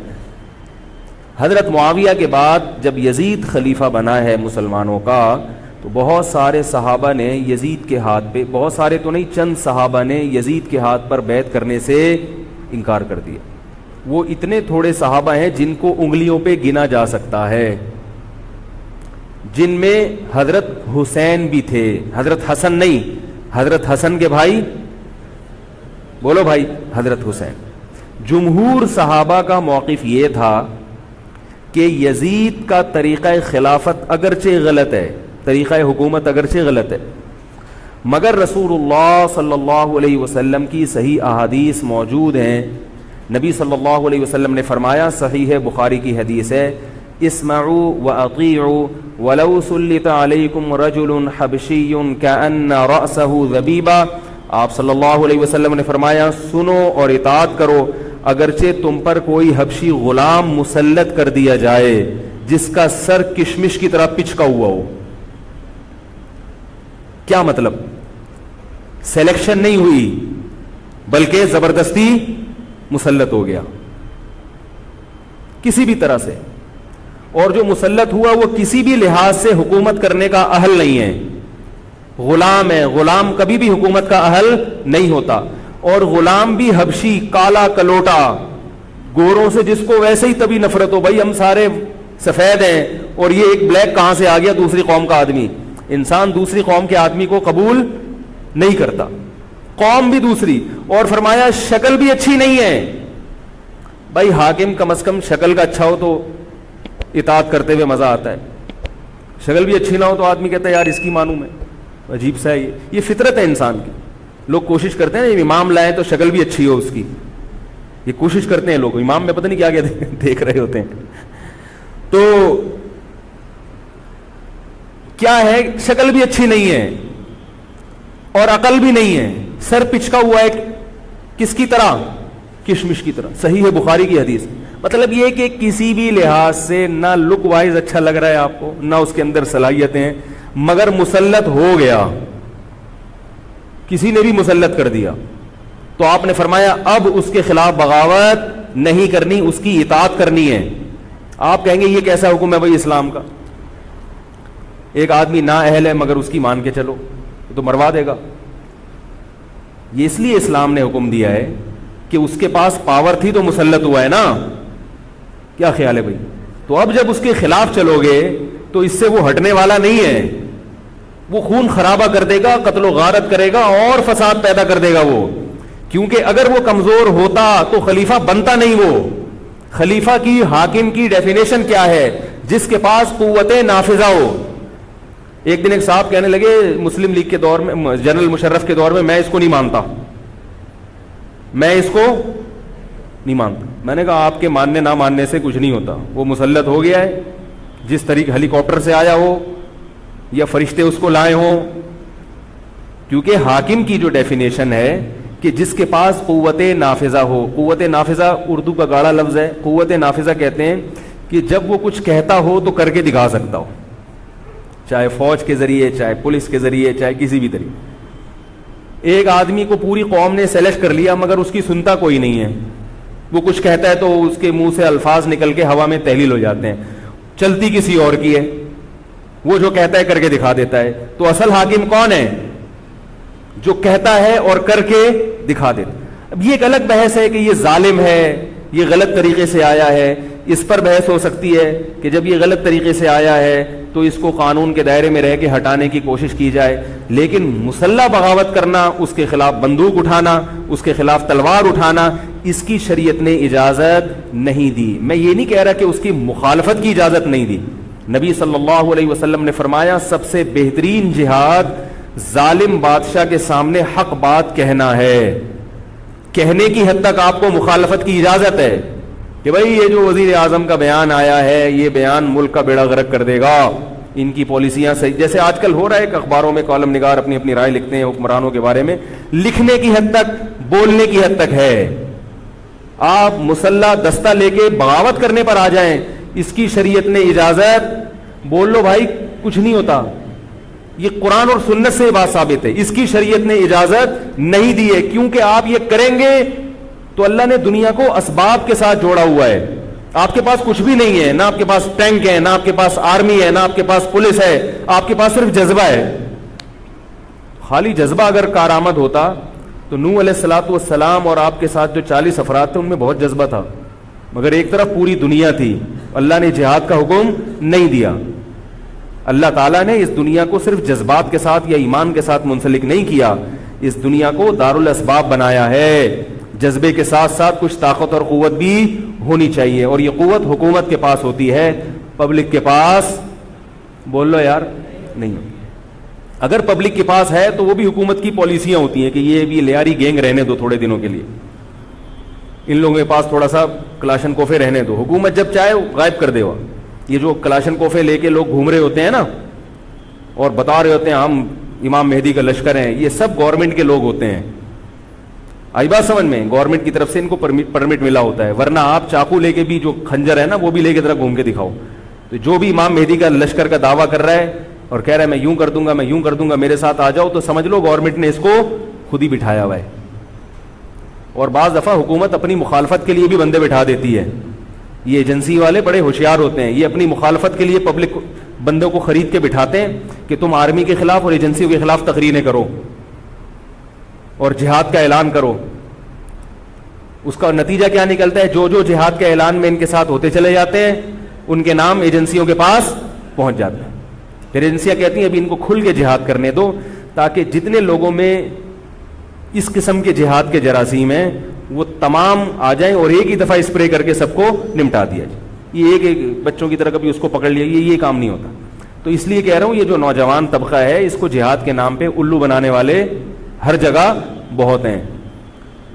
حضرت معاویہ کے بعد جب یزید خلیفہ بنا ہے مسلمانوں کا تو بہت سارے صحابہ نے یزید کے ہاتھ پہ، بہت سارے تو نہیں چند صحابہ نے یزید کے ہاتھ پر بیعت کرنے سے انکار کر دیا. وہ اتنے تھوڑے صحابہ ہیں جن کو انگلیوں پہ گنا جا سکتا ہے، جن میں حضرت حسین بھی تھے. حضرت حسن نہیں، حضرت حسن کے بھائی، بولو بھائی، حضرت حسین. جمہور صحابہ کا موقف یہ تھا کہ یزید کا طریقہ خلافت اگرچہ غلط ہے، طریقہ حکومت اگرچہ غلط ہے، مگر رسول اللہ صلی اللہ علیہ وسلم کی صحیح احادیث موجود ہیں. نبی صلی اللہ علیہ وسلم نے فرمایا، صحیح بخاری کی حدیث ہے، اسمعوا واطیعوا ولو سلط علیکم رجل حبشی کأن رأسہ ذبیبہ. آپ صلی اللہ علیہ وسلم نے فرمایا، سنو اور اطاعت کرو اگرچہ تم پر کوئی حبشی غلام مسلط کر دیا جائے جس کا سر کشمش کی طرح پچکا ہوا ہو. کیا مطلب؟ سلیکشن نہیں ہوئی بلکہ زبردستی مسلط ہو گیا کسی بھی طرح سے. اور جو مسلط ہوا وہ کسی بھی لحاظ سے حکومت کرنے کا اہل نہیں ہے، غلام ہے. غلام کبھی بھی حکومت کا اہل نہیں ہوتا. اور غلام بھی حبشی، کالا کلوٹا، گوروں سے جس کو ویسے ہی تبھی نفرت ہو، بھائی ہم سارے سفید ہیں اور یہ ایک بلیک کہاں سے آ گیا دوسری قوم کا آدمی. انسان دوسری قوم کے آدمی کو قبول نہیں کرتا، قوم بھی دوسری. اور فرمایا شکل بھی اچھی نہیں ہے. بھائی حاکم کم از کم شکل کا اچھا ہو تو اطاعت کرتے ہوئے مزہ آتا ہے، شکل بھی اچھی نہ ہو تو آدمی کہتا ہے یار اس کی مانوں میں. عجیب سا ہے یہ فطرت ہے انسان کی. لوگ کوشش کرتے ہیں امام لائیں تو شکل بھی اچھی ہو اس کی، یہ کوشش کرتے ہیں لوگ. امام میں پتہ نہیں کیا کیا دیکھ رہے ہوتے ہیں. تو کیا ہے، شکل بھی اچھی نہیں ہے اور عقل بھی نہیں ہے، سر پچکا ہوا ہے کس کی طرح؟ کشمش کی طرح. صحیح ہے بخاری کی حدیث. مطلب یہ کہ کسی بھی لحاظ سے نہ لک وائز اچھا لگ رہا ہے آپ کو، نہ اس کے اندر صلاحیتیں ہیں، مگر مسلط ہو گیا، کسی نے بھی مسلط کر دیا. تو آپ نے فرمایا اب اس کے خلاف بغاوت نہیں کرنی، اس کی اطاعت کرنی ہے. آپ کہیں گے یہ کیسا حکم ہے بھائی اسلام کا؟ ایک آدمی نا اہل ہے مگر اس کی مان کے چلو تو مروا دے گا. یہ اس لیے اسلام نے حکم دیا ہے کہ اس کے پاس پاور تھی تو مسلط ہوا ہے نا. کیا خیال ہے بھائی؟ تو اب جب اس کے خلاف چلو گے تو اس سے وہ ہٹنے والا نہیں ہے، وہ خون خرابہ کر دے گا، قتل و غارت کرے گا اور فساد پیدا کر دے گا وہ. کیونکہ اگر وہ کمزور ہوتا تو خلیفہ بنتا نہیں. وہ خلیفہ کی، حاکم کی ڈیفینیشن کیا ہے؟ جس کے پاس قوت نافذہ ہو. ایک دن ایک صاحب کہنے لگے مسلم لیگ کے دور میں، جنرل مشرف کے دور میں اس کو نہیں مانتا، میں اس کو نہیں مانتا. میں نے کہا آپ کے ماننے نہ ماننے سے کچھ نہیں ہوتا، وہ مسلط ہو گیا ہے. جس طریقے ہیلی کاپٹر سے آیا ہو یا فرشتے اس کو لائے ہوں. کیونکہ حاکم کی جو ڈیفینیشن ہے کہ جس کے پاس قوت نافذہ ہو. قوت نافذہ اردو کا گاڑا لفظ ہے. قوت نافذہ کہتے ہیں کہ جب وہ کچھ کہتا ہو تو کر کے دکھا سکتا ہو، چاہے فوج کے ذریعے، چاہے پولیس کے ذریعے، چاہے کسی بھی طریقے. ایک آدمی کو پوری قوم نے سلیکٹ کر لیا مگر اس کی سنتا کوئی نہیں ہے، وہ کچھ کہتا ہے تو اس کے منہ سے الفاظ نکل کے ہوا میں تحلیل ہو جاتے ہیں، چلتی کسی اور کی ہے، وہ جو کہتا ہے کر کے دکھا دیتا ہے. تو اصل حاکم کون ہے؟ جو کہتا ہے اور کر کے دکھا دیتا. اب یہ ایک الگ بحث ہے کہ یہ ظالم ہے، یہ غلط طریقے سے آیا ہے. اس پر بحث ہو سکتی ہے کہ جب یہ غلط طریقے سے آیا ہے تو اس کو قانون کے دائرے میں رہ کے ہٹانے کی کوشش کی جائے. لیکن مسلح بغاوت کرنا، اس کے خلاف بندوق اٹھانا، اس کے خلاف تلوار اٹھانا، اس کی شریعت نے اجازت نہیں دی. میں یہ نہیں کہہ رہا کہ اس کی مخالفت کی اجازت نہیں دی. نبی صلی اللہ علیہ وسلم نے فرمایا سب سے بہترین جہاد ظالم بادشاہ کے سامنے حق بات کہنا ہے. کہنے کی حد تک آپ کو مخالفت کی اجازت ہے کہ بھائی یہ جو وزیر اعظم کا بیان آیا ہے یہ بیان ملک کا بیڑا غرق کر دے گا، ان کی پالیسیاں صحیح. جیسے آج کل ہو رہا ہے کہ اخباروں میں کالم نگار اپنی اپنی رائے لکھتے ہیں حکمرانوں کے بارے میں، لکھنے کی حد تک، بولنے کی حد تک ہے. آپ مسلح دستہ لے کے بغاوت کرنے پر آ جائیں، اس کی شریعت نے اجازت، بول لو بھائی کچھ نہیں ہوتا. یہ قرآن اور سنت سے بات ثابت ہے، اس کی شریعت نے اجازت نہیں دی ہے. کیونکہ آپ یہ کریں گے تو اللہ نے دنیا کو اسباب کے ساتھ جوڑا ہوا ہے. آپ کے پاس کچھ بھی نہیں ہے، نہ آپ کے پاس ٹینک ہے، نہ آپ کے پاس آرمی ہے، نہ آپ کے پاس پولیس ہے، آپ کے پاس صرف جذبہ ہے. خالی جذبہ اگر کارآمد ہوتا تو نوح علیہ الصلوۃ والسلام اور آپ کے ساتھ جو 40 افراد تھے ان میں بہت جذبہ تھا، مگر ایک طرف پوری دنیا تھی. اللہ نے جہاد کا حکم نہیں دیا. اللہ تعالیٰ نے اس دنیا کو صرف جذبات کے ساتھ یا ایمان کے ساتھ منسلک نہیں کیا، اس دنیا کو دارالاسباب بنایا ہے. جذبے کے ساتھ ساتھ کچھ طاقت اور قوت بھی ہونی چاہیے، اور یہ قوت حکومت کے پاس ہوتی ہے، پبلک کے پاس بول لو یار نہیں. اگر پبلک کے پاس ہے تو وہ بھی حکومت کی پالیسیاں ہوتی ہیں کہ یہ بھی لیاری گینگ رہنے دو تھوڑے دنوں کے لیے، ان لوگوں کے پاس تھوڑا سا کلاشن کوفے رہنے دو، حکومت جب چاہے غائب کر دے. وہ یہ جو کلاشن کوفے لے کے لوگ گھوم رہے ہوتے ہیں نا اور بتا رہے ہوتے ہیں ہم امام مہدی کا لشکر ہیں، یہ سب گورنمنٹ کے لوگ ہوتے ہیں. آئی بات سمجھ میں؟ گورنمنٹ کی طرف سے ان کو پرمٹ ملا ہوتا ہے، ورنہ آپ چاقو لے کے بھی، جو خنجر ہے نا وہ بھی لے کے ذرا گھوم کے دکھاؤ. تو جو بھی امام مہدی کا لشکر کا دعویٰ کر رہا ہے اور کہہ رہا ہے میں یوں کر دوں گا، میں یوں کر دوں گا، میرے ساتھ آ جاؤ، تو سمجھ لو گورنمنٹ نے اس کو خود ہی بٹھایا ہوا ہے. اور بعض دفعہ حکومت اپنی مخالفت کے لیے بھی بندے بٹھا دیتی ہے. یہ ایجنسی والے بڑے ہوشیار ہوتے ہیں، یہ اپنی مخالفت کے لیے پبلک بندوں کو خرید کے بٹھاتے ہیں کہ تم آرمی کے خلاف اور ایجنسیوں کے خلاف تقریریں کرو اور جہاد کا اعلان کرو. اس کا نتیجہ کیا نکلتا ہے؟ جو جو جہاد کے اعلان میں ان کے ساتھ ہوتے چلے جاتے ہیں ان کے نام ایجنسیوں کے پاس پہنچ جاتے ہیں. پھر ایجنسیاں کہتی ہیں ابھی ان کو کھل کے جہاد کرنے دو تاکہ جتنے لوگوں میں اس قسم کے جہاد کے جراثیم ہیں وہ تمام آ جائیں اور ایک ہی دفعہ اسپرے کر کے سب کو نمٹا دیا جائے. یہ ایک بچوں کی طرح کبھی اس کو پکڑ لیا, یہ کام نہیں ہوتا. تو اس لیے کہہ رہا ہوں یہ جو نوجوان طبقہ ہے اس کو جہاد کے نام پہ الو بنانے والے ہر جگہ بہت ہیں.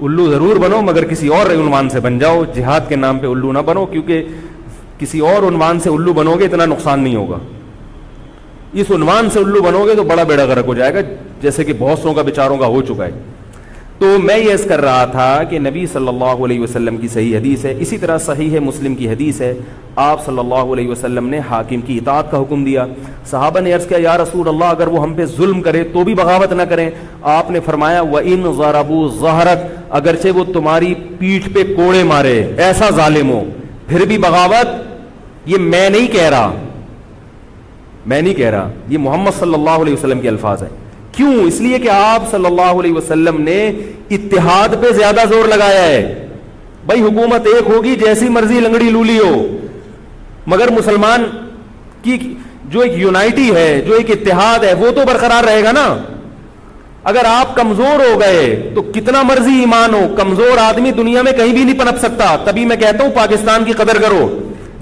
الو ضرور بنو مگر کسی اور عنوان سے بن جاؤ, جہاد کے نام پہ الو نہ بنو, کیونکہ کسی اور عنوان سے الو بنو گے اتنا نقصان نہیں ہوگا. اس عنوان سے الو بنو گے تو بڑا بیڑا غرق ہو جائے گا, جیسے کہ بہت سو کا بیچاروں کا ہو چکا ہے. تو میں یہ عرض کر رہا تھا کہ نبی صلی اللہ علیہ وسلم کی صحیح حدیث ہے, اسی طرح صحیح مسلم کی حدیث ہے, آپ صلی اللہ علیہ وسلم نے حاکم کی اطاعت کا حکم دیا. صحابہ نے عرض کیا یا رسول اللہ اگر وہ ہم پہ ظلم کرے تو بھی بغاوت نہ کریں. آپ نے فرمایا وَإِن ضَرَبُوا ظَهْرَكَ, اگرچہ وہ تمہاری پیٹھ پہ کوڑے مارے, ایسا ظالم ہو, پھر بھی بغاوت. یہ میں نہیں کہہ رہا, یہ محمد صلی اللہ علیہ وسلم کے الفاظ ہیں. کیوں؟ اس لیے کہ آپ صلی اللہ علیہ وسلم نے اتحاد پہ زیادہ زور لگایا ہے. بھائی حکومت ایک ہوگی جیسی مرضی لنگڑی لولی ہو, مگر مسلمان کی جو ایک یونائٹی ہے, جو ایک اتحاد ہے, وہ تو برقرار رہے گا نا. اگر آپ کمزور ہو گئے تو کتنا مرضی ایمان ہو, کمزور آدمی دنیا میں کہیں بھی نہیں پنپ سکتا. تبھی میں کہتا ہوں پاکستان کی قدر کرو,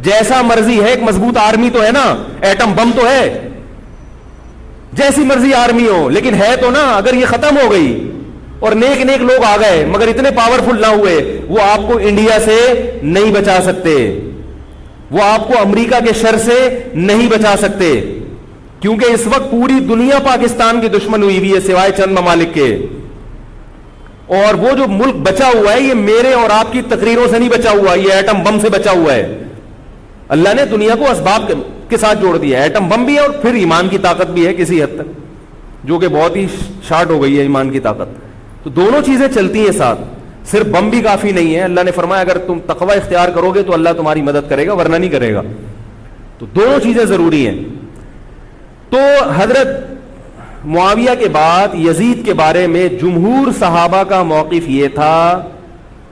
جیسا مرضی ہے, ایک مضبوط آرمی تو ہے نا, ایٹم بم تو ہے, جیسی مرضی آرمی ہو, لیکن ہے تو نا. اگر یہ ختم ہو گئی اور نیک نیک لوگ آ گئے مگر اتنے پاورفل نہ ہوئے, وہ آپ کو انڈیا سے نہیں بچا سکتے, وہ آپ کو امریکہ کے شر سے نہیں بچا سکتے, کیونکہ اس وقت پوری دنیا پاکستان کی دشمن ہوئی ہوئی ہے سوائے چند ممالک کے. اور وہ جو ملک بچا ہوا ہے یہ میرے اور آپ کی تقریروں سے نہیں بچا ہوا, یہ ایٹم بم سے بچا ہوا ہے. اللہ نے دنیا کو اسباب کے ساتھ جوڑ دیا ہے, ایٹم بم بھی ہے اور پھر ایمان کی طاقت بھی ہے کسی حد تک, جو کہ بہت ہی شارٹ ہو گئی ہے ایمان کی طاقت. تو دونوں چیزیں چلتی ہیں ساتھ, صرف بم بھی کافی نہیں ہے. اللہ نے فرمایا اگر تم تقوی اختیار کرو گے تو اللہ تمہاری مدد کرے گا, ورنہ نہیں کرے گا. تو دونوں چیزیں ضروری ہیں. تو حضرت معاویہ کے بعد یزید کے بارے میں جمہور صحابہ کا موقف یہ تھا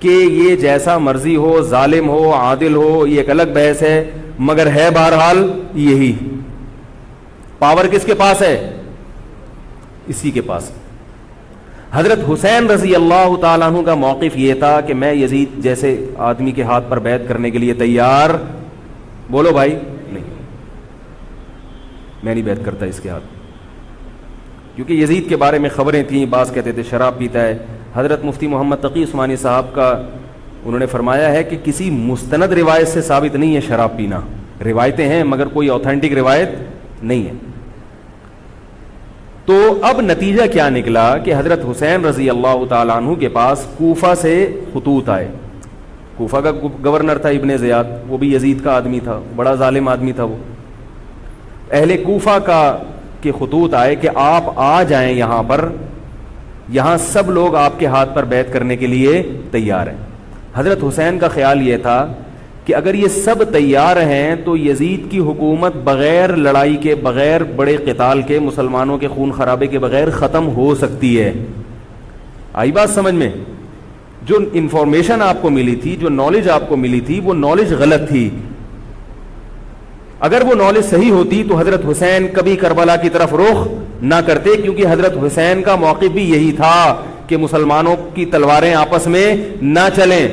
کہ یہ جیسا مرضی ہو, ظالم ہو, عادل ہو, یہ ایک الگ بحث ہے, مگر ہے بہرحال یہی. پاور کس کے پاس ہے؟ اسی کے پاس. حضرت حسین رضی اللہ تعالیٰ عنہ کا موقف یہ تھا کہ میں یزید جیسے آدمی کے ہاتھ پر بیعت کرنے کے لیے تیار. بولو بھائی, نہیں, میں نہیں بیعت کرتا اس کے ہاتھ, کیونکہ یزید کے بارے میں خبریں تھیں, بعض کہتے تھے شراب پیتا ہے. حضرت مفتی محمد تقی عثمانی صاحب کا انہوں نے فرمایا ہے کہ کسی مستند روایت سے ثابت نہیں ہے شراب پینا. روایتیں ہیں مگر کوئی اوتھینٹک روایت نہیں ہے. تو اب نتیجہ کیا نکلا کہ حضرت حسین رضی اللہ تعالیٰ عنہ کے پاس کوفہ سے خطوط آئے. کوفہ کا گورنر تھا ابن زیاد, وہ بھی یزید کا آدمی تھا, بڑا ظالم آدمی تھا وہ. اہل کوفہ کے خطوط آئے کہ آپ آ جائیں یہاں پر, یہاں سب لوگ آپ کے ہاتھ پر بیعت کرنے کے لیے تیار ہیں. حضرت حسین کا خیال یہ تھا کہ اگر یہ سب تیار ہیں تو یزید کی حکومت بغیر لڑائی کے, بغیر بڑے قتال کے, مسلمانوں کے خون خرابے کے بغیر ختم ہو سکتی ہے. آئی بات سمجھ میں؟ جو انفارمیشن آپ کو ملی تھی, جو نالج آپ کو ملی تھی, وہ نالج غلط تھی. اگر وہ نالج صحیح ہوتی تو حضرت حسین کبھی کربلا کی طرف رخ نہ کرتے, کیونکہ حضرت حسین کا موقف بھی یہی تھا کہ مسلمانوں کی تلواریں آپس میں نہ چلیں.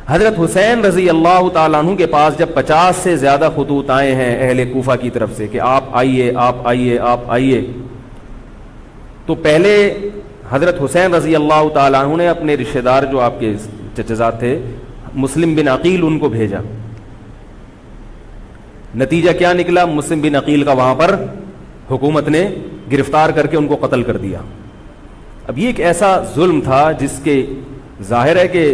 حضرت حسین رضی اللہ تعالیٰ عنہ کے پاس جب 50 سے زیادہ خطوط آئے ہیں اہل کوفہ کی طرف سے کہ آپ آئیے, آپ آئیے, آپ آئیے, تو پہلے حضرت حسین رضی اللہ تعالیٰ عنہ نے اپنے رشتہ دار جو آپ کے چچزاد تھے مسلم بن عقیل, ان کو بھیجا. نتیجہ کیا نکلا؟ مسلم بن عقیل کا وہاں پر حکومت نے گرفتار کر کے ان کو قتل کر دیا. اب یہ ایک ایسا ظلم تھا جس کے ظاہر ہے کہ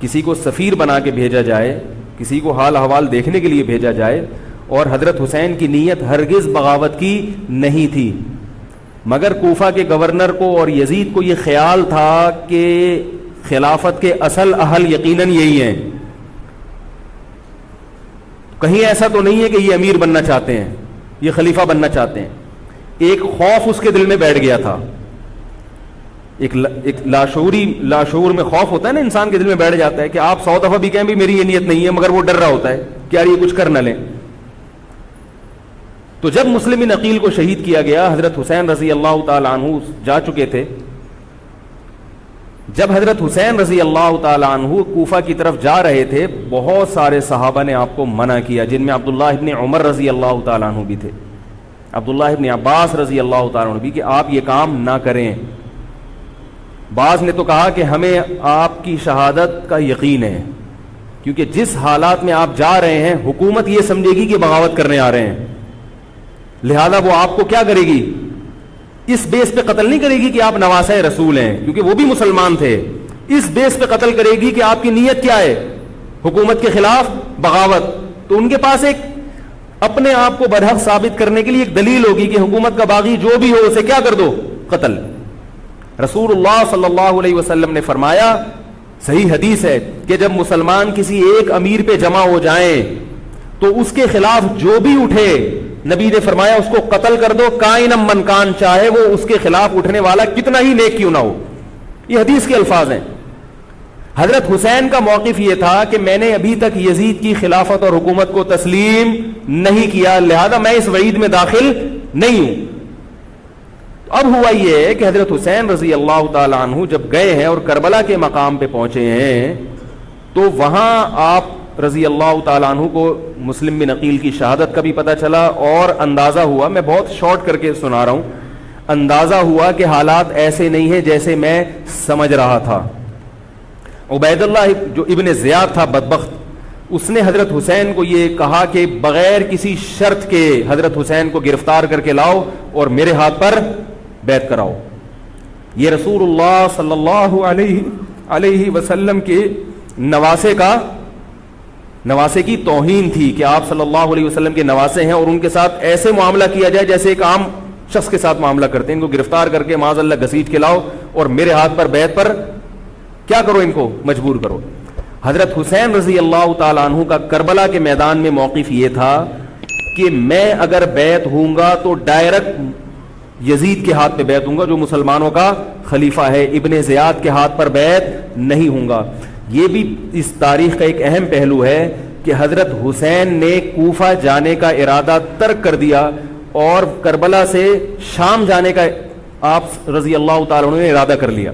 کسی کو سفیر بنا کے بھیجا جائے, کسی کو حال احوال دیکھنے کے لیے بھیجا جائے, اور حضرت حسین کی نیت ہرگز بغاوت کی نہیں تھی. مگر کوفہ کے گورنر کو اور یزید کو یہ خیال تھا کہ خلافت کے اصل اہل یقیناً یہی ہیں, کہیں ایسا تو نہیں ہے کہ یہ امیر بننا چاہتے ہیں, یہ خلیفہ بننا چاہتے ہیں. ایک خوف اس کے دل میں بیٹھ گیا تھا, ایک لاشعور میں خوف ہوتا ہے نا، انسان کے دل میں بیٹھ جاتا ہے کہ آپ 100 دفعہ بھی کہیں بھی میری یہ نیت نہیں ہے، مگر وہ ڈر رہا ہوتا ہے کہ یار یہ کچھ کر نہ لیں. تو جب مسلم بن عقیل کو شہید کیا گیا، حضرت حسین رضی اللہ تعالی عنہ جا چکے تھے. جب حضرت حسین رضی اللہ تعالی عنہ کوفہ کی طرف جا رہے تھے، بہت سارے صحابہ نے آپ کو منع کیا، جن میں عبداللہ ابن عمر رضی اللہ تعالی عنہ بھی تھے، عبداللہ ابن عباس رضی اللہ تعالی عنہ بھی، کہ آپ یہ کام نہ کریں. بعض نے تو کہا کہ ہمیں آپ کی شہادت کا یقین ہے، کیونکہ جس حالات میں آپ جا رہے ہیں حکومت یہ سمجھے گی کہ بغاوت کرنے آ رہے ہیں، لہذا وہ آپ کو کیا کرے گی، اس بیس پہ قتل نہیں کرے گی کہ آپ نواسہ رسول ہیں، کیونکہ وہ بھی مسلمان تھے. اس بیس پہ قتل کرے گی کہ آپ کی نیت کیا ہے، حکومت کے خلاف بغاوت. تو ان کے پاس ایک اپنے آپ کو برحق ثابت کرنے کے لیے ایک دلیل ہوگی کہ حکومت کا باغی جو بھی ہو اسے کیا کر دو، قتل. رسول اللہ صلی اللہ علیہ وسلم نے فرمایا، صحیح حدیث ہے، کہ جب مسلمان کسی ایک امیر پہ جمع ہو جائیں تو اس کے خلاف جو بھی اٹھے، نبی نے فرمایا اس کو قتل کر دو، کائنم من کان، چاہے وہ اس کے خلاف اٹھنے والا کتنا ہی نیک کیوں نہ ہو. یہ حدیث کے الفاظ ہیں. حضرت حسین کا موقف یہ تھا کہ میں نے ابھی تک یزید کی خلافت اور حکومت کو تسلیم نہیں کیا، لہذا میں اس وعید میں داخل نہیں ہوں. اب ہوا یہ ہے کہ حضرت حسین رضی اللہ تعالی عنہ جب گئے ہیں اور کربلا کے مقام پہ پہنچے ہیں، تو وہاں آپ رضی اللہ تعالیٰ عنہ کو مسلم بن عقیل کی شہادت کا بھی پتہ چلا، اور اندازہ ہوا، میں بہت شارٹ کر کے سنا رہا ہوں، اندازہ ہوا کہ حالات ایسے نہیں ہیں جیسے میں سمجھ رہا تھا. عبید اللہ جو ابن زیاد تھا بدبخت، اس نے حضرت حسین کو یہ کہا کہ بغیر کسی شرط کے حضرت حسین کو گرفتار کر کے لاؤ اور میرے ہاتھ پر بیعت کراؤ. یہ رسول اللہ صلی اللہ علیہ وسلم کے نواسے کی توہین تھی کہ آپ صلی اللہ علیہ وسلم کے نواسے ہیں اور ان کے ساتھ ایسے معاملہ کیا جائے جیسے ایک عام شخص کے ساتھ معاملہ کرتے ہیں. ان کو گرفتار کر کے معاذ اللہ گھسیٹ کے لاؤ اور میرے ہاتھ پر بیعت پر کیا کرو، ان کو مجبور کرو. حضرت حسین رضی اللہ تعالیٰ عنہ کا کربلا کے میدان میں موقف یہ تھا کہ میں اگر بیعت ہوں گا تو ڈائریکٹ یزید کے ہاتھ پہ بیعت ہوں گا جو مسلمانوں کا خلیفہ ہے، ابن زیاد کے ہاتھ پر بیعت نہیں ہوں گا. یہ بھی اس تاریخ کا ایک اہم پہلو ہے کہ حضرت حسین نے کوفہ جانے کا ارادہ ترک کر دیا اور کربلا سے شام جانے کا آپ رضی اللہ تعالیٰ عنہ نے ارادہ کر لیا.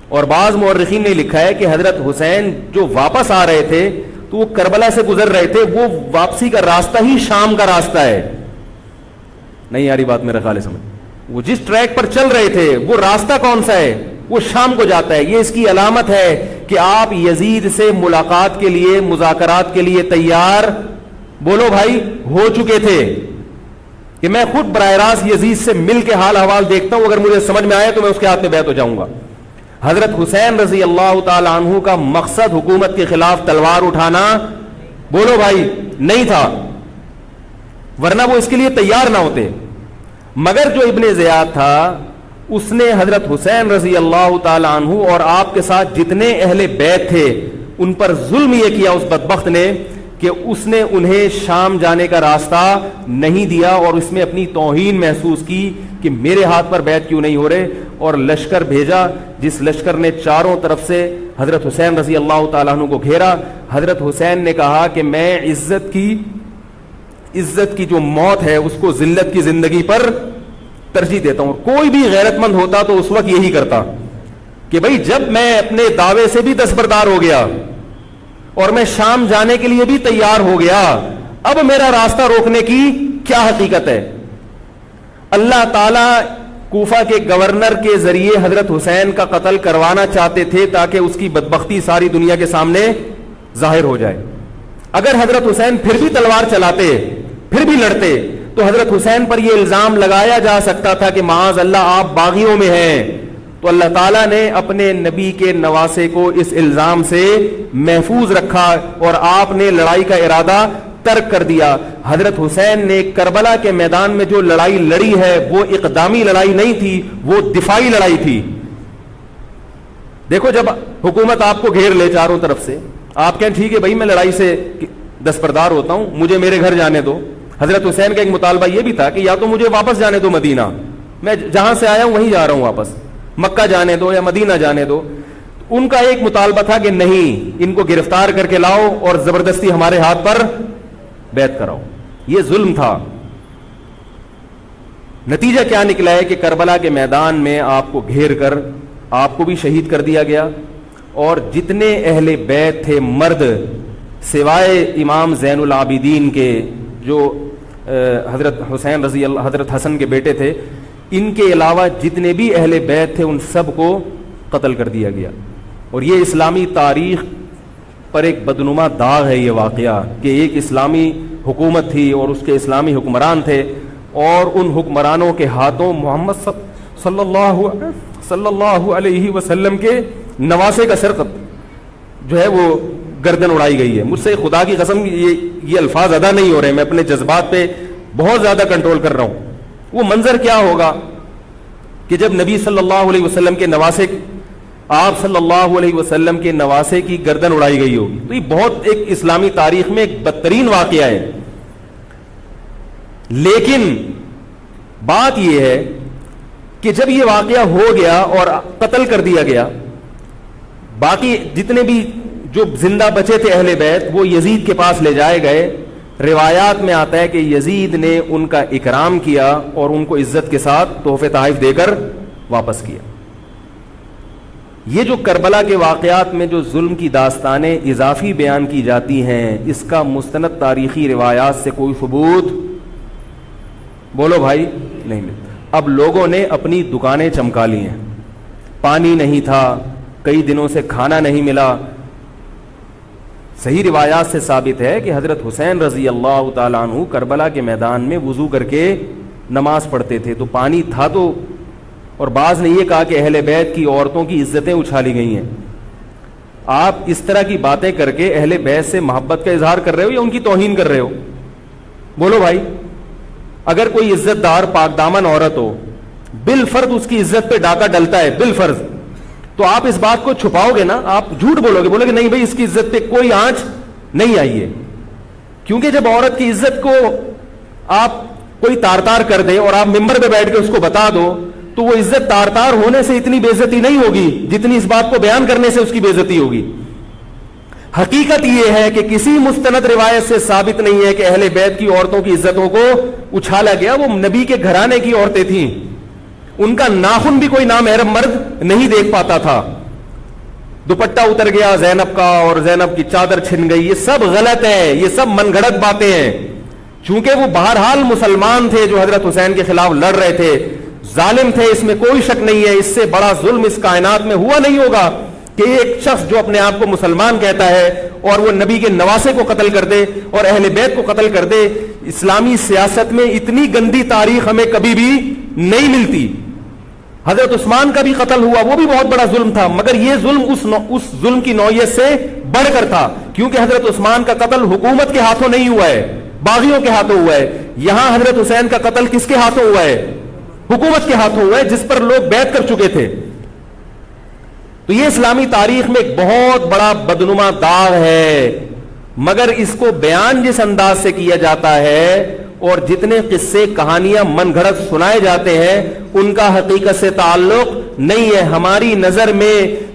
اور بعض مورخین نے لکھا ہے کہ حضرت حسین جو واپس آ رہے تھے تو وہ کربلا سے گزر رہے تھے، وہ واپسی کا راستہ ہی شام کا راستہ ہے. نہیں یاری بات میرا خیال ہے سمجھ، وہ جس ٹریک پر چل رہے تھے وہ راستہ کون سا ہے، وہ شام کو جاتا ہے. یہ اس کی علامت ہے کہ آپ یزید سے ملاقات کے لیے، مذاکرات کے لیے تیار بولو بھائی ہو چکے تھے کہ میں خود براہ راست یزید سے مل کے حال احوال دیکھتا ہوں، اگر مجھے سمجھ میں آئے تو میں اس کے ہاتھ میں بیعت ہو جاؤں گا. حضرت حسین رضی اللہ تعالی عنہ کا مقصد حکومت کے خلاف تلوار اٹھانا بولو بھائی نہیں تھا، ورنہ وہ اس کے لیے تیار نہ ہوتے. مگر جو ابن زیاد تھا اس نے حضرت حسین رضی اللہ تعالی عنہ اور آپ کے ساتھ جتنے اہل بیت تھے ان پر ظلم یہ کیا اس بدبخت نے کہ اس نے انہیں شام جانے کا راستہ نہیں دیا اور اس میں اپنی توہین محسوس کی کہ میرے ہاتھ پر بیعت کیوں نہیں ہو رہے، اور لشکر بھیجا جس لشکر نے چاروں طرف سے حضرت حسین رضی اللہ تعالیٰ عنہ کو گھیرا. حضرت حسین نے کہا کہ میں عزت کی جو موت ہے اس کو ذلت کی زندگی پر ترجیح دیتا ہوں. کوئی بھی غیرت مند ہوتا تو اس وقت یہی کرتا کہ بھئی جب میں اپنے دعوے سے بھی دستبردار ہو گیا اور میں شام جانے کے لیے بھی تیار ہو گیا، اب میرا راستہ روکنے کی کیا حقیقت ہے. اللہ تعالی کوفہ کے گورنر کے ذریعے حضرت حسین کا قتل کروانا چاہتے تھے تاکہ اس کی بدبختی ساری دنیا کے سامنے ظاہر ہو جائے. اگر حضرت حسین پھر بھی تلوار چلاتے، پھر بھی لڑتے، تو حضرت حسین پر یہ الزام لگایا جا سکتا تھا کہ معاذ اللہ آپ باغیوں میں ہیں. تو اللہ تعالیٰ نے اپنے نبی کے نواسے کو اس الزام سے محفوظ رکھا اور آپ نے لڑائی کا ارادہ ترک کر دیا. حضرت حسین نے کربلا کے میدان میں جو لڑائی لڑی ہے وہ اقدامی لڑائی نہیں تھی، وہ دفاعی لڑائی تھی. دیکھو جب حکومت آپ کو گھیر لے چاروں طرف سے، آپ کہیں ٹھیک ہے بھائی میں لڑائی سے دستبردار ہوتا ہوں، مجھے میرے گھر جانے دو. حضرت حسین کا ایک مطالبہ یہ بھی تھا کہ یا تو مجھے واپس جانے دو مدینہ، میں جہاں سے آیا ہوں وہیں جا رہا ہوں واپس، مکہ جانے دو یا مدینہ جانے دو. ان کا ایک مطالبہ تھا کہ نہیں, ان کو گرفتار کر کے لاؤ اور زبردستی ہمارے ہاتھ پر بیعت کراؤ. یہ ظلم تھا. نتیجہ کیا نکلا ہے کہ کربلا کے میدان میں آپ کو گھیر کر آپ کو بھی شہید کر دیا گیا, اور جتنے اہل بیت تھے مرد سوائے امام زین العابدین کے جو حضرت حسین رضی اللہ, حضرت حسن کے بیٹے تھے, ان کے علاوہ جتنے بھی اہل بیت تھے ان سب کو قتل کر دیا گیا. اور یہ اسلامی تاریخ پر ایک بدنما داغ ہے یہ واقعہ کہ ایک اسلامی حکومت تھی اور اس کے اسلامی حکمران تھے, اور ان حکمرانوں کے ہاتھوں محمد صلی اللہ علیہ وسلم کے نواسے کا سر جو ہے وہ گردن اڑائی گئی ہے. مجھ سے خدا کی قسم یہ الفاظ ادا نہیں ہو رہے, میں اپنے جذبات پہ بہت زیادہ کنٹرول کر رہا ہوں. وہ منظر کیا ہوگا کہ جب نبی صلی اللہ علیہ وسلم کے نواسے, آپ صلی اللہ علیہ وسلم کے نواسے کی گردن اڑائی گئی ہوگی. تو یہ بہت ایک اسلامی تاریخ میں ایک بدترین واقعہ ہے. لیکن بات یہ ہے کہ جب یہ واقعہ ہو گیا اور قتل کر دیا گیا, باقی جتنے بھی جو زندہ بچے تھے اہل بیت وہ یزید کے پاس لے جائے گئے. روایات میں آتا ہے کہ یزید نے ان کا اکرام کیا اور ان کو عزت کے ساتھ تحفے تحائف دے کر واپس کیا. یہ جو کربلا کے واقعات میں جو ظلم کی داستانیں اضافی بیان کی جاتی ہیں, اس کا مستند تاریخی روایات سے کوئی ثبوت بولو بھائی نہیں ملتا. اب لوگوں نے اپنی دکانیں چمکا لی ہیں, پانی نہیں تھا, کئی دنوں سے کھانا نہیں ملا. صحیح روایات سے ثابت ہے کہ حضرت حسین رضی اللہ تعالیٰ عنہ کربلا کے میدان میں وضو کر کے نماز پڑھتے تھے, تو پانی تھا تو. اور بعض نے یہ کہا کہ اہل بیت کی عورتوں کی عزتیں اچھالی گئی ہیں. آپ اس طرح کی باتیں کر کے اہل بیت سے محبت کا اظہار کر رہے ہو یا ان کی توہین کر رہے ہو؟ بولو بھائی. اگر کوئی عزت دار پاک دامن عورت ہو, بالفرض اس کی عزت پہ ڈاکہ ڈلتا ہے بالفرض, تو آپ اس بات کو چھپاؤ گے نا, آپ جھوٹ بولو گے, بولو گے نہیں بھائی اس کی عزت پہ کوئی آنچ نہیں آئی ہے. کیونکہ جب عورت کی عزت کو آپ کوئی تار تار کر دے اور آپ ممبر پہ بیٹھ کے اس کو بتا دو, تو وہ عزت تار تار ہونے سے اتنی بے عزتی نہیں ہوگی جتنی اس بات کو بیان کرنے سے اس کی بے عزتی ہوگی. حقیقت یہ ہے کہ کسی مستند روایت سے ثابت نہیں ہے کہ اہل بیت کی عورتوں کی عزتوں کو اچھالا گیا. وہ نبی کے گھرانے کی عورتیں تھیں, ان کا ناخن بھی کوئی نامحرم مرد نہیں دیکھ پاتا تھا. دوپٹہ اتر گیا زینب کا اور زینب کی چادر چھن گئی, یہ سب غلط ہے, یہ سب من گھڑت باتیں ہیں. چونکہ وہ بہرحال مسلمان تھے جو حضرت حسین کے خلاف لڑ رہے تھے, ظالم تھے, اس میں کوئی شک نہیں ہے. اس سے بڑا ظلم اس کائنات میں ہوا نہیں ہوگا کہ ایک شخص جو اپنے آپ کو مسلمان کہتا ہے اور وہ نبی کے نواسے کو قتل کر دے اور اہل بیت کو قتل کر دے. اسلامی سیاست میں اتنی گندی تاریخ ہمیں کبھی بھی نہیں ملتی. حضرت عثمان کا بھی قتل ہوا, وہ بھی بہت بڑا ظلم تھا, مگر یہ ظلم اس ظلم کی نوعیت سے بڑھ کر تھا, کیونکہ حضرت عثمان کا قتل حکومت کے ہاتھوں نہیں ہوا ہے, باغیوں کے ہاتھوں ہوا ہے. یہاں حضرت حسین کا قتل کس کے ہاتھوں ہوا ہے؟ حکومت کے ہاتھوں ہوا ہے, جس پر لوگ بیعت کر چکے تھے. تو یہ اسلامی تاریخ میں ایک بہت بڑا بدنما داغ ہے, مگر اس کو بیان جس انداز سے کیا جاتا ہے اور جتنے قصے کہانیاں من گھڑت سنائے جاتے ہیں ان کا حقیقت سے تعلق نہیں ہے. ہماری نظر میں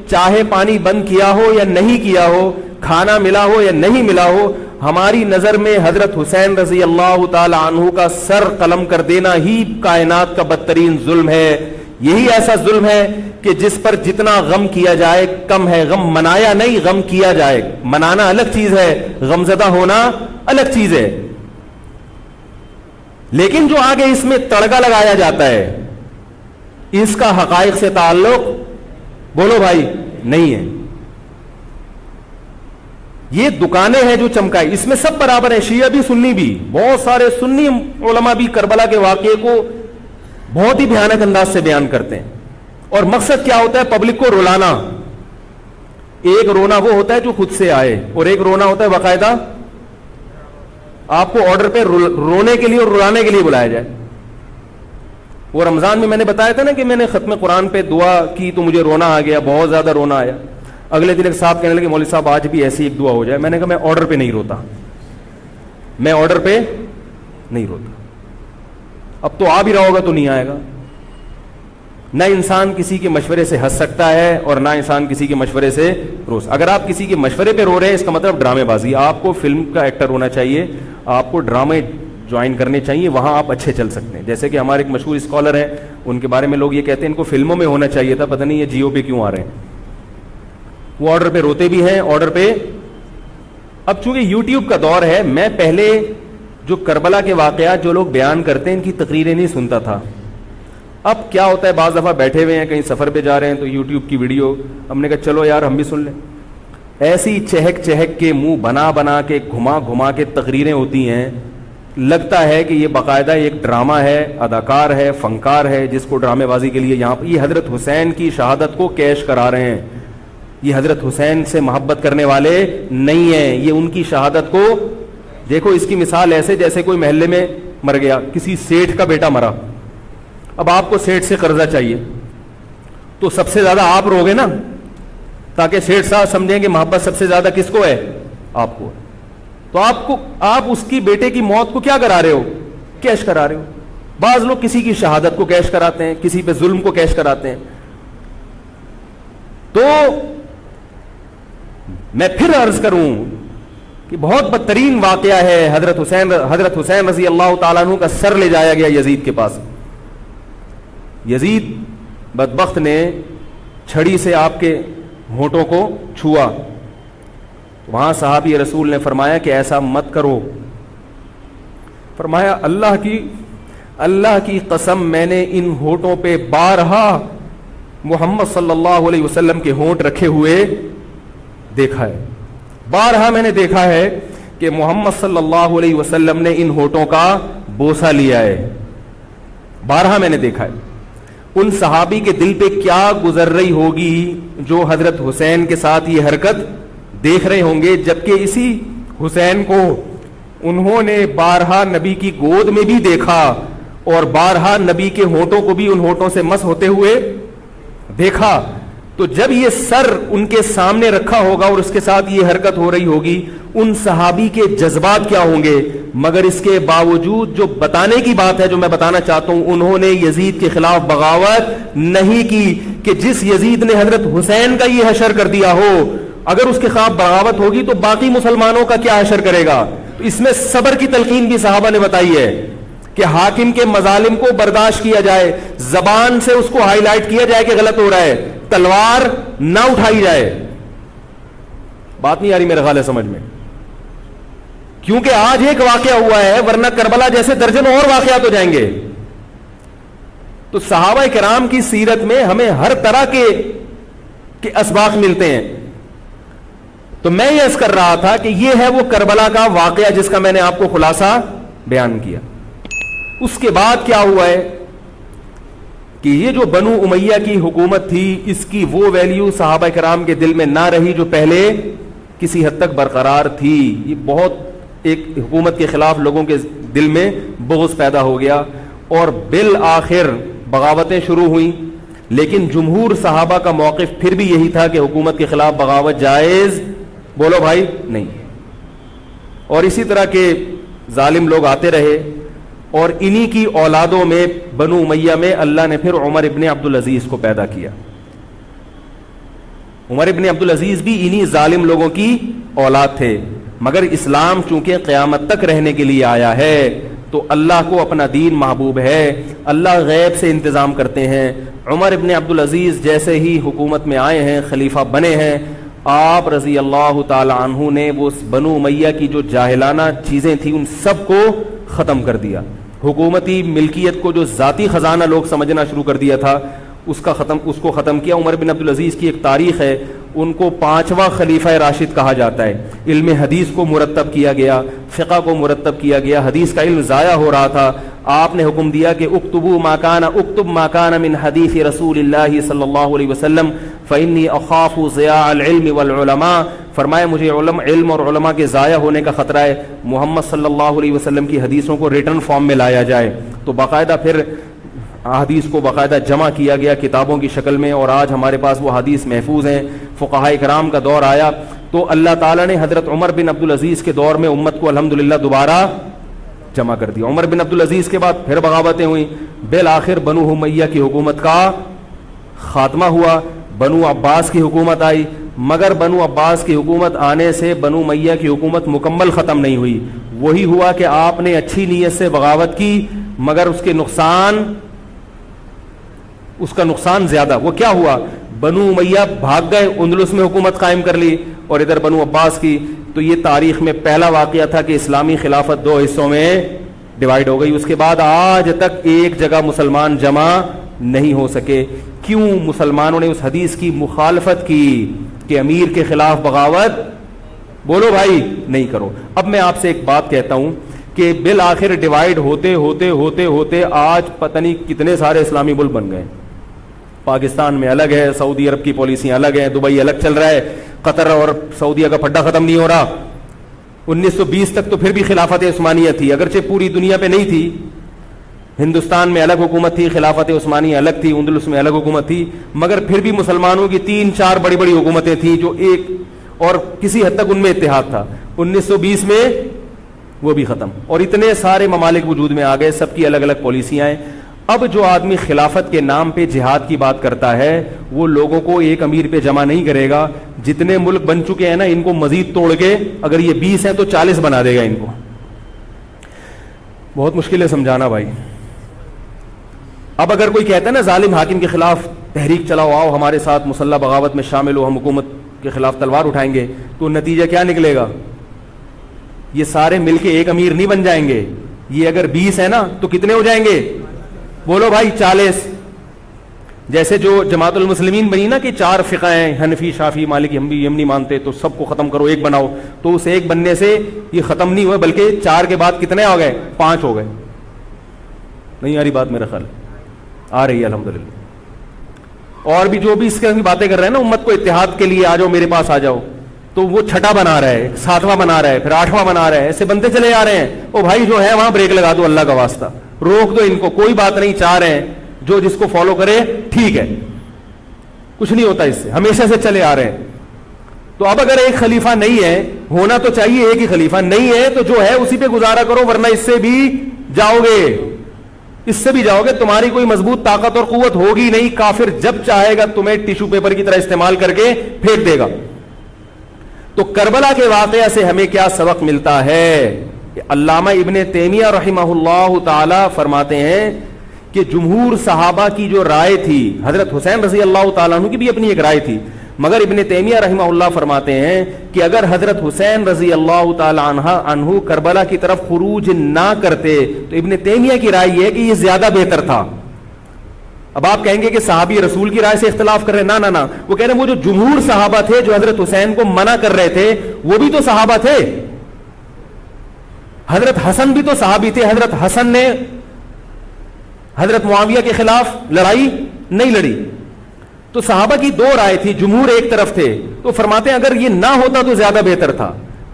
چاہے پانی بند کیا ہو یا نہیں کیا ہو, کھانا ملا ہو یا نہیں ملا ہو, ہماری نظر میں حضرت حسین رضی اللہ تعالی عنہ کا سر قلم کر دینا ہی کائنات کا بدترین ظلم ہے. یہی ایسا ظلم ہے کہ جس پر جتنا غم کیا جائے کم ہے. غم منایا نہیں, غم کیا جائے. منانا الگ چیز ہے, غمزدہ ہونا الگ چیز ہے. لیکن جو آگے اس میں تڑکا لگایا جاتا ہے اس کا حقائق سے تعلق بولو بھائی نہیں ہے. یہ دکانیں ہیں جو چمکائی, اس میں سب برابر ہیں, شیعہ بھی سنی بھی. بہت سارے سنی علماء بھی کربلا کے واقعے کو بہت ہی بھیانک انداز سے بیان کرتے ہیں, اور مقصد کیا ہوتا ہے؟ پبلک کو رلانا. ایک رونا وہ ہوتا ہے جو خود سے آئے, اور ایک رونا ہوتا ہے باقاعدہ آپ کو آرڈر پہ رونے کے لیے اور رلانے کے لیے بلایا جائے. وہ رمضان میں نے بتایا تھا نا کہ میں نے ختم قرآن پہ دعا کی تو مجھے رونا آ گیا, بہت زیادہ رونا آیا. اگلے دن ایک صاحب کہنے لگے مولوی صاحب آج بھی ایسی ایک دعا ہو جائے. میں نے کہا میں آرڈر پہ نہیں روتا, میں آرڈر پہ نہیں روتا. اب تو آ بھی رہا ہوگا تو نہیں آئے گا. نہ انسان کسی کے مشورے سے ہنس سکتا ہے اور نہ انسان کسی کے مشورے سے اگر آپ کسی کے مشورے پہ رو رہے ہیں اس کا مطلب ڈرامے بازی. آپ کو فلم کا ایکٹر ہونا چاہیے, آپ کو ڈرامے جوائن کرنے چاہیے, وہاں آپ اچھے چل سکتے ہیں. جیسے کہ ہمارے ایک مشہور اسکالر ہیں, ان کے بارے میں لوگ یہ کہتے ہیں ان کو فلموں میں ہونا چاہیے تھا, پتہ نہیں یہ جیو پہ کیوں آ رہے ہیں. وہ آرڈر پہ روتے بھی ہیں, آرڈر پہ. اب چونکہ یوٹیوب کا دور ہے, میں پہلے جو کربلا کے واقعات جو لوگ بیان کرتے ہیں ان کی تقریریں نہیں سنتا تھا. اب کیا ہوتا ہے, بعض دفعہ بیٹھے ہوئے ہیں کہیں سفر پہ جا رہے ہیں تو یوٹیوب کی ویڈیو, ہم نے کہا چلو یار ہم بھی سن لیں. ایسی چہک چہک کے منہ بنا بنا کے گھما گھما کے تقریریں ہوتی ہیں, لگتا ہے کہ یہ باقاعدہ ایک ڈرامہ ہے, اداکار ہے, فنکار ہے جس کو ڈرامے بازی کے لیے یہاں پر یہ حضرت حسین کی شہادت کو کیش کرا رہے ہیں. یہ حضرت حسین سے محبت کرنے والے نہیں ہیں, یہ ان کی شہادت کو دیکھو. اس کی مثال ایسے جیسے کوئی محلے میں مر گیا, کسی سیٹھ کا بیٹا مرا, اب آپ کو سیٹھ سے قرضہ چاہیے تو سب سے زیادہ آپ رو گے نا, تاکہ سیٹھ صاحب سمجھیں کہ محبت سب سے زیادہ کس کو ہے, آپ کو. تو آپ اس کی بیٹے کی موت کو کیا کرا رہے ہو, کیش کرا رہے ہو. بعض لوگ کسی کی شہادت کو کیش کراتے ہیں, کسی پہ ظلم کو کیش کراتے ہیں. تو میں پھر عرض کروں کہ بہت بدترین واقعہ ہے. حضرت حسین رضی اللہ تعالیٰ عنہ کا سر لے جایا گیا یزید کے پاس. یزید بدبخت نے چھڑی سے آپ کے ہونٹوں کو چھوا. وہاں صحابی رسول نے فرمایا کہ ایسا مت کرو. فرمایا اللہ کی قسم میں نے ان ہونٹوں پہ بارہا محمد صلی اللہ علیہ وسلم کے ہونٹ رکھے ہوئے دیکھا ہے. بارہا میں نے دیکھا ہے کہ محمد صلی اللہ علیہ وسلم نے ان ہونٹوں کا بوسہ لیا ہے. بارہا میں نے دیکھا ہے. ان صحابی کے دل پہ کیا گزر رہی ہوگی جو حضرت حسین کے ساتھ یہ حرکت دیکھ رہے ہوں گے, جبکہ اسی حسین کو انہوں نے بارہا نبی کی گود میں بھی دیکھا اور بارہا نبی کے ہونٹوں کو بھی ان ہونٹوں سے مس ہوتے ہوئے دیکھا. تو جب یہ سر ان کے سامنے رکھا ہوگا اور اس کے ساتھ یہ حرکت ہو رہی ہوگی, ان صحابی کے جذبات کیا ہوں گے. مگر اس کے باوجود جو بتانے کی بات ہے, جو میں بتانا چاہتا ہوں, انہوں نے یزید کے خلاف بغاوت نہیں کی کہ جس یزید نے حضرت حسین کا یہ حشر کر دیا ہو, اگر اس کے خلاف بغاوت ہوگی تو باقی مسلمانوں کا کیا حشر کرے گا. تو اس میں صبر کی تلقین بھی صحابہ نے بتائی ہے کہ حاکم کے مظالم کو برداشت کیا جائے, زبان سے اس کو ہائی لائٹ کیا جائے کہ غلط ہو رہا ہے, تلوار نہ اٹھائی جائے. بات نہیں آ رہی میرے خیال ہے سمجھ میں, کیونکہ آج ایک واقعہ ہوا ہے ورنہ کربلا جیسے درجنوں اور واقعات ہو جائیں گے. تو صحابہ کرام کی سیرت میں ہمیں ہر طرح کے اسباق ملتے ہیں. تو میں یہ عرض کر رہا تھا کہ یہ ہے وہ کربلا کا واقعہ جس کا میں نے آپ کو خلاصہ بیان کیا. اس کے بعد کیا ہوا ہے کہ یہ جو بنو امیہ کی حکومت تھی, اس کی وہ ویلیو صحابہ کرام کے دل میں نہ رہی جو پہلے کسی حد تک برقرار تھی. یہ بہت ایک حکومت کے خلاف لوگوں کے دل میں بغض پیدا ہو گیا اور بالآخر بغاوتیں شروع ہوئیں. لیکن جمہور صحابہ کا موقف پھر بھی یہی تھا کہ حکومت کے خلاف بغاوت جائز, بولو بھائی, نہیں. اور اسی طرح کے ظالم لوگ آتے رہے اور انہی کی اولادوں میں بنو امیہ میں اللہ نے پھر عمر ابن عبدالعزیز کو پیدا کیا. عمر ابن عبدالعزیز بھی انہی ظالم لوگوں کی اولاد تھے, مگر اسلام چونکہ قیامت تک رہنے کے لیے آیا ہے تو اللہ کو اپنا دین محبوب ہے, اللہ غیب سے انتظام کرتے ہیں. عمر ابن عبدالعزیز جیسے ہی حکومت میں آئے ہیں, خلیفہ بنے ہیں, آپ رضی اللہ تعالی عنہ نے وہ بنو امیہ کی جو جاہلانہ چیزیں تھیں ان سب کو ختم کر دیا. حکومتی ملکیت کو جو ذاتی خزانہ لوگ سمجھنا شروع کر دیا تھا اس کو ختم کیا. عمر بن عبدالعزیز کی ایک تاریخ ہے, ان کو 5واں خلیفہ راشد کہا جاتا ہے. علم حدیث کو مرتب کیا گیا, فقہ کو مرتب کیا گیا, حدیث کا علم ضائع ہو رہا تھا. آپ نے حکم دیا کہ اکتب ما کان من حدیث رسول اللہ صلی اللہ علیہ وسلم فإنی اخاف ضیاع العلم والعلماء. فرمایا مجھے علم اور علماء کے ضائع ہونے کا خطرہ ہے. محمد صلی اللہ علیہ وسلم کی حدیثوں کو ریٹن فارم میں لایا جائے. تو باقاعدہ پھر حدیث کو باقاعدہ جمع کیا گیا کتابوں کی شکل میں, اور آج ہمارے پاس وہ حدیث محفوظ ہیں. فقہائے کرام کا دور آیا تو اللہ تعالیٰ نے حضرت عمر بن عبدالعزیز کے دور میں امت کو الحمدللہ دوبارہ جمع کر دیا. عمر بن عبدالعزیز کے بعد پھر بغاوتیں ہوئیں, بالآخر بنو امیہ کی حکومت کا خاتمہ ہوا, بنو عباس کی حکومت آئی, مگر بنو عباس کی حکومت آنے سے بنو امیہ کی حکومت مکمل ختم نہیں ہوئی. وہی ہوا کہ آپ نے اچھی نیت سے بغاوت کی مگر اس کا نقصان زیادہ. وہ کیا ہوا, بنو امیہ بھاگ گئے, اندلس میں حکومت قائم کر لی, اور ادھر بنو عباس کی. تو یہ تاریخ میں پہلا واقعہ تھا کہ اسلامی خلافت دو حصوں میں ڈیوائیڈ ہو گئی. اس کے بعد آج تک ایک جگہ مسلمان جمع نہیں ہو سکے. کیوں؟ مسلمانوں نے اس حدیث کی مخالفت کی کہ امیر کے خلاف بغاوت بولو بھائی نہیں کرو. اب میں آپ سے ایک بات کہتا ہوں کہ بالآخر ڈیوائیڈ ہوتے ہوتے ہوتے ہوتے آج پتہ نہیں کتنے سارے اسلامی ملک بن گئے. پاکستان میں الگ ہے, سعودی عرب کی پالیسیاں الگ ہیں, دبئی الگ چل رہا ہے, قطر اور سعودیہ کا پھڈا ختم نہیں ہو رہا. 1920 تک تو پھر بھی خلافت عثمانیہ تھی, اگرچہ پوری دنیا پہ نہیں تھی. ہندوستان میں الگ حکومت تھی, خلافت عثمانیہ الگ تھی, اندلس میں الگ حکومت تھی, مگر پھر بھی مسلمانوں کی 3-4 بڑی بڑی حکومتیں تھیں جو ایک اور کسی حد تک ان میں اتحاد تھا. 1920 میں وہ بھی ختم, اور اتنے سارے ممالک وجود میں آ گئے, سب کی الگ الگ پالیسیاں ہیں. اب جو آدمی خلافت کے نام پہ جہاد کی بات کرتا ہے وہ لوگوں کو ایک امیر پہ جمع نہیں کرے گا. جتنے ملک بن چکے ہیں نا, ان کو مزید توڑ کے, اگر یہ 20 ہیں تو 40 بنا دے گا ان کو. بہت مشکل ہے سمجھانا بھائی. اب اگر کوئی کہتا ہے نا ظالم حاکم کے خلاف تحریک چلاؤ, آؤ ہمارے ساتھ مسلح بغاوت میں شامل ہو, ہم حکومت کے خلاف تلوار اٹھائیں گے, تو نتیجہ کیا نکلے گا؟ یہ سارے مل کے ایک امیر نہیں بن جائیں گے. یہ اگر 20 ہے نا تو کتنے ہو جائیں گے؟ بولو بھائی 40. جیسے جو جماعت المسلمین بنی نا کہ 4 فقہ ہیں, حنفی, شافعی, مالکی, ہم بھی ہم نہیں مانتے, تو سب کو ختم کرو, ایک بناؤ. تو اس ایک بننے سے یہ ختم نہیں ہوئے, بلکہ 4 کے بعد کتنے ہو گئے؟ 5 ہو گئے. نہیں آ رہی بات میرا خیال؟ آ رہی ہے الحمدللہ. اور بھی جو بھی اس کی باتیں کر رہے ہیں نا امت کو اتحاد کے لیے, آ جاؤ میرے پاس آ جاؤ, تو وہ 6واں بنا رہا ہے, 7واں بنا رہا ہے, پھر 8واں بنا رہا ہے, ایسے بنتے چلے جا رہے ہیں. او بھائی جو ہے وہاں بریک لگا دو, اللہ کا واسطہ روک دو ان کو, کوئی بات نہیں, 4 ہیں, جو جس کو فالو کرے ٹھیک ہے, کچھ نہیں ہوتا اس سے, ہمیشہ سے چلے آ رہے ہیں. تو اب اگر ایک خلیفہ نہیں ہے, ہونا تو چاہیے ایک ہی خلیفہ, نہیں ہے تو جو ہے اسی پہ گزارا کرو, ورنہ اس سے بھی جاؤ گے, اس سے بھی جاؤ گے. تمہاری کوئی مضبوط طاقت اور قوت ہوگی نہیں. کافر جب چاہے گا تمہیں ٹیشو پیپر کی طرح استعمال کر کے پھینک دے گا. تو کربلا کے واقعہ سے ہمیں کیا سبق ملتا ہے؟ علامہ ابن تیمیہ رحمہ اللہ تعالی فرماتے ہیں کہ جمہور صحابہ کی جو رائے تھی, حضرت حسین رضی اللہ تعالیٰ عنہ کی بھی اپنی ایک رائے تھی, مگر ابن تیمیہ رحمہ اللہ فرماتے ہیں کہ اگر حضرت حسین رضی اللہ تعالیٰ عنہ کربلا کی طرف خروج نہ کرتے تو ابن تیمیہ کی رائے یہ ہے کہ یہ زیادہ بہتر تھا. اب آپ کہیں گے کہ صحابی رسول کی رائے سے اختلاف کر رہے ہیں, نہ, وہ کہہ رہے ہیں وہ جو جمہور صحابہ تھے جو حضرت حسین کو منع کر رہے تھے وہ بھی تو صحابہ تھے. حضرت حسن بھی تو صحابی تھے. حضرت حسن نے حضرت معاویہ کے خلاف لڑائی نہیں لڑی. تو صحابہ کی 2 رائے تھی, جمہور ایک طرف تھے. تو فرماتے ہیں اگر یہ نہ ہوتا تو زیادہ بہتر تھا.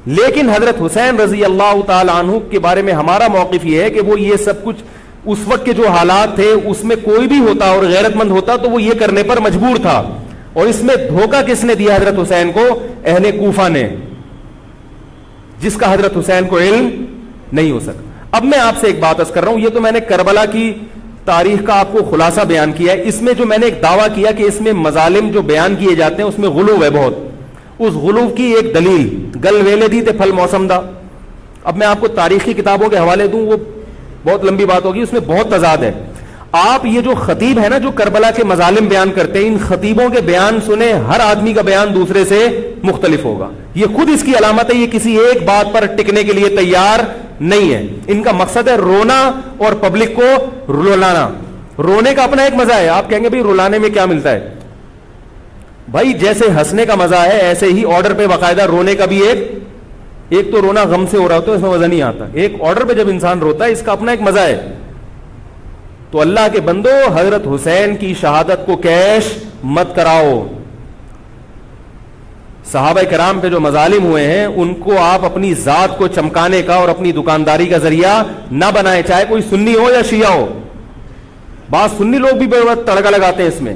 لیکن حضرت حسین رضی اللہ تعالی عنہ کے بارے میں ہمارا موقف یہ ہے کہ وہ یہ سب کچھ اس وقت کے جو حالات تھے اس میں کوئی بھی ہوتا اور غیرت مند ہوتا تو وہ یہ کرنے پر مجبور تھا. اور اس میں دھوکہ کس نے دیا حضرت حسین کو؟ اہل کوفہ نے, جس کا حضرت حسین کو علم نہیں ہو سکا. اب میں آپ سے ایک بات عرض کر رہا ہوں, یہ تو میں نے کربلا کی تاریخ کا آپ کو خلاصہ بیان کیا ہے. اس میں جو میں نے ایک دعویٰ کیا کہ اس میں مظالم جو بیان کیے جاتے ہیں اس میں غلو ہے بہت. اس غلو کی ایک دلیل, گل ویلے دی تے پھل موسم دا. اب میں آپ کو تاریخی کتابوں کے حوالے دوں, وہ بہت لمبی بات ہوگی, اس میں بہت تضاد ہے. آپ یہ جو خطیب ہے نا جو کربلا کے مظالم بیان کرتے ہیں, ان خطیبوں کے بیان سنیں, ہر آدمی کا بیان دوسرے سے مختلف ہوگا. یہ خود اس کی علامت ہے, یہ کسی ایک بات پر ٹکنے کے لیے تیار نہیں ہے. ان کا مقصد ہے رونا اور پبلک کو رلانا. رونے کا اپنا ایک مزہ ہے. آپ کہیں گے بھائی رلانے میں کیا ملتا ہے؟ بھائی جیسے ہنسنے کا مزہ ہے ایسے ہی آرڈر پہ باقاعدہ رونے کا بھی ایک تو رونا غم سے ہو رہا ہوتا ہے, اس میں مزہ نہیں آتا. ایک آرڈر پہ جب انسان روتا ہے اس کا اپنا ایک مزہ ہے. تو اللہ کے بندو, حضرت حسین کی شہادت کو کیش مت کراؤ. صحابہ کرام پہ جو مظالم ہوئے ہیں ان کو آپ اپنی ذات کو چمکانے کا اور اپنی دکانداری کا ذریعہ نہ بنائیں, چاہے کوئی سنی ہو یا شیعہ ہو. بعض سنی لوگ بھی بے وقت تڑکا لگاتے ہیں اس میں.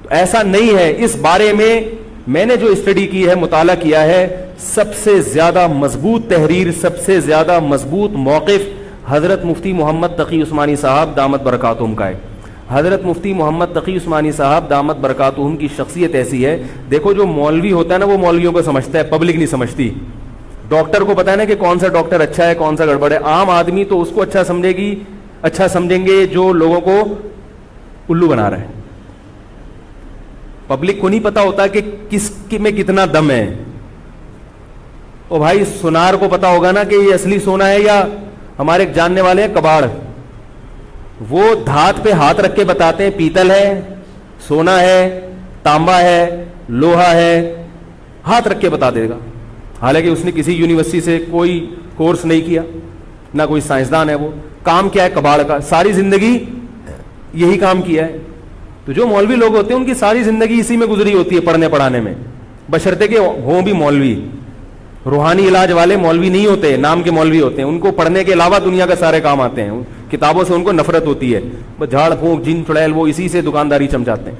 تو ایسا نہیں ہے. اس بارے میں نے جو اسٹڈی کی ہے, مطالعہ کیا ہے, سب سے زیادہ مضبوط تحریر, سب سے زیادہ مضبوط موقف حضرت مفتی محمد تقی عثمانی صاحب دامت برکاتہم کا ہے. حضرت مفتی محمد تقی عثمانی صاحب دامت برکاتہم کی شخصیت ایسی ہے، دیکھو جو مولوی ہوتا ہے نا وہ مولویوں کو سمجھتا ہے، پبلک نہیں سمجھتی. ڈاکٹر کو پتا ہے نا کہ کون سا ڈاکٹر اچھا ہے کون سا گڑبڑ ہے. عام آدمی تو اس کو اچھا سمجھیں گے جو لوگوں کو الو بنا رہا ہے. پبلک کو نہیں پتا ہوتا کہ کس میں کتنا دم ہے. او بھائی سونار کو پتا ہوگا نا کہ یہ اصلی سونا ہے یا ہمارے جاننے والے ہیں کباڑ، وہ دھات پہ ہاتھ رکھ کے بتاتے ہیں پیتل ہے، سونا ہے، تانبا ہے، لوہا ہے، ہاتھ رکھ کے بتا دے گا. حالانکہ اس نے کسی یونیورسٹی سے کوئی کورس نہیں کیا، نہ کوئی سائنسدان ہے. وہ کام کیا ہے کباڑ کا، ساری زندگی یہی کام کیا ہے. تو جو مولوی لوگ ہوتے ہیں ان کی ساری زندگی اسی میں گزری ہوتی ہے، پڑھنے پڑھانے میں، بشرطے کہ ہوں بھی مولوی. روحانی علاج والے مولوی نہیں ہوتے، نام کے مولوی ہوتے ہیں. ان کو پڑھنے کے علاوہ دنیا کے سارے کام آتے ہیں. کتابوں سے ان کو نفرت ہوتی ہے، بس جھاڑ پھونک جن چڑیل وہ اسی سے دکانداری چمچاتے ہیں.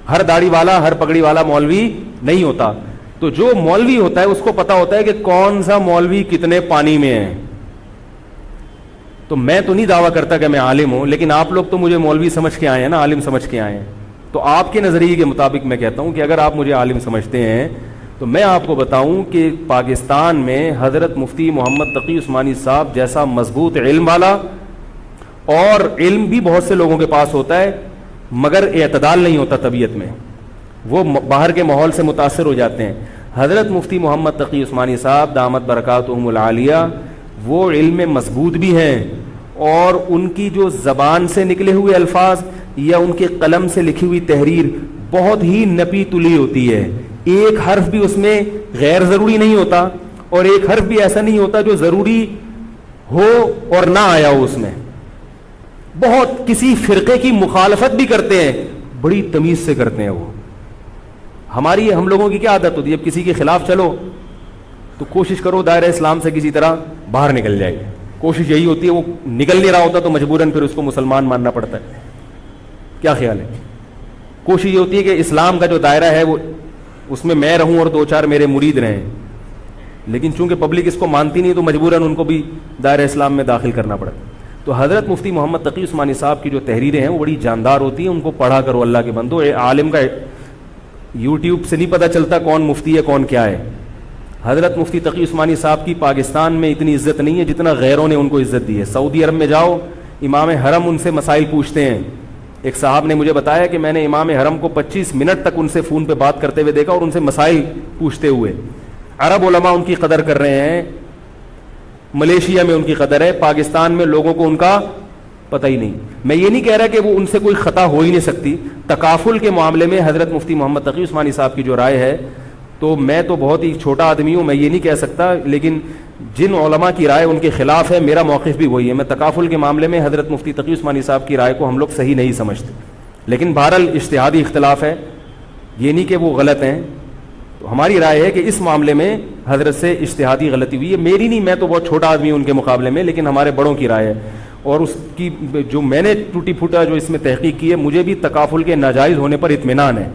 ہر داڑھی والا ہر پگڑی والا مولوی نہیں ہوتا. تو جو مولوی ہوتا ہے اس کو پتا ہوتا ہے کہ کون سا مولوی کتنے پانی میں ہے. تو میں تو نہیں دعویٰ کرتا کہ میں عالم ہوں، لیکن آپ لوگ تو مجھے مولوی سمجھ کے آئے ہیں نا، عالم سمجھ کے آئے ہیں. تو آپ کے نظریے کے مطابق میں کہتا ہوں کہ اگر آپ مجھے عالم سمجھتے ہیں تو میں آپ کو بتاؤں کہ پاکستان میں حضرت مفتی محمد تقی عثمانی صاحب جیسا مضبوط علم والا، اور علم بھی بہت سے لوگوں کے پاس ہوتا ہے مگر اعتدال نہیں ہوتا طبیعت میں، وہ باہر کے ماحول سے متاثر ہو جاتے ہیں. حضرت مفتی محمد تقی عثمانی صاحب دامت برکاتہم العالیہ وہ علم میں مضبوط بھی ہیں، اور ان کی جو زبان سے نکلے ہوئے الفاظ یا ان کے قلم سے لکھی ہوئی تحریر بہت ہی نپی تلی ہوتی ہے. ایک حرف بھی اس میں غیر ضروری نہیں ہوتا، اور ایک حرف بھی ایسا نہیں ہوتا جو ضروری ہو اور نہ آیا ہو اس میں. بہت کسی فرقے کی مخالفت بھی کرتے ہیں، بڑی تمیز سے کرتے ہیں. وہ ہم لوگوں کی کیا عادت ہوتی ہے، جب کسی کے خلاف چلو تو کوشش کرو دائرہ اسلام سے کسی طرح باہر نکل جائے. کوشش یہی ہوتی ہے، وہ نکل نہیں رہا ہوتا تو مجبوراً پھر اس کو مسلمان ماننا پڑتا ہے. کیا خیال ہے؟ کوشش یہ ہوتی ہے کہ اسلام کا جو دائرہ ہے وہ اس میں میں رہوں اور دو چار میرے مرید رہیں، لیکن چونکہ پبلک اس کو مانتی نہیں تو مجبوراً ان کو بھی دائرہ اسلام میں داخل کرنا پڑتا. تو حضرت مفتی محمد تقی عثمانی صاحب کی جو تحریریں ہیں وہ بڑی جاندار ہوتی ہیں. ان کو پڑھا کرو اللہ کے بندو. عالم کا یوٹیوب سے نہیں پتہ چلتا کون مفتی ہے کون کیا ہے. حضرت مفتی تقی عثمانی صاحب کی پاکستان میں اتنی عزت نہیں ہے جتنا غیروں نے ان کو عزت دی ہے. سعودی عرب میں جاؤ، امام حرم ان سے مسائل پوچھتے ہیں. ایک صاحب نے مجھے بتایا کہ میں نے امام حرم کو 25 منٹ تک ان سے فون پہ بات کرتے ہوئے دیکھا اور ان سے مسائل پوچھتے ہوئے. عرب علماء ان کی قدر کر رہے ہیں، ملیشیا میں ان کی قدر ہے، پاکستان میں لوگوں کو ان کا پتہ ہی نہیں. میں یہ نہیں کہہ رہا کہ وہ ان سے کوئی خطا ہو ہی نہیں سکتی. تکافل کے معاملے میں حضرت مفتی محمد تقی عثمانی صاحب کی جو رائے ہے، تو میں تو بہت ہی چھوٹا آدمی ہوں، میں یہ نہیں کہہ سکتا، لیکن جن علماء کی رائے ان کے خلاف ہے میرا موقف بھی وہی ہے. میں تکافل کے معاملے میں حضرت مفتی تقی عثمانی صاحب کی رائے کو ہم لوگ صحیح نہیں سمجھتے، لیکن بہرحال اجتہادی اختلاف ہے، یہ نہیں کہ وہ غلط ہیں. تو ہماری رائے ہے کہ اس معاملے میں حضرت سے اجتہادی غلطی ہوئی ہے. میری نہیں، میں تو بہت چھوٹا آدمی ہوں ان کے مقابلے میں، لیکن ہمارے بڑوں کی رائے ہے. اور اس کی جو میں نے ٹوٹی پھوٹا جو اس میں تحقیق کی ہے، مجھے بھی تکافل کے ناجائز ہونے پر اطمینان ہے.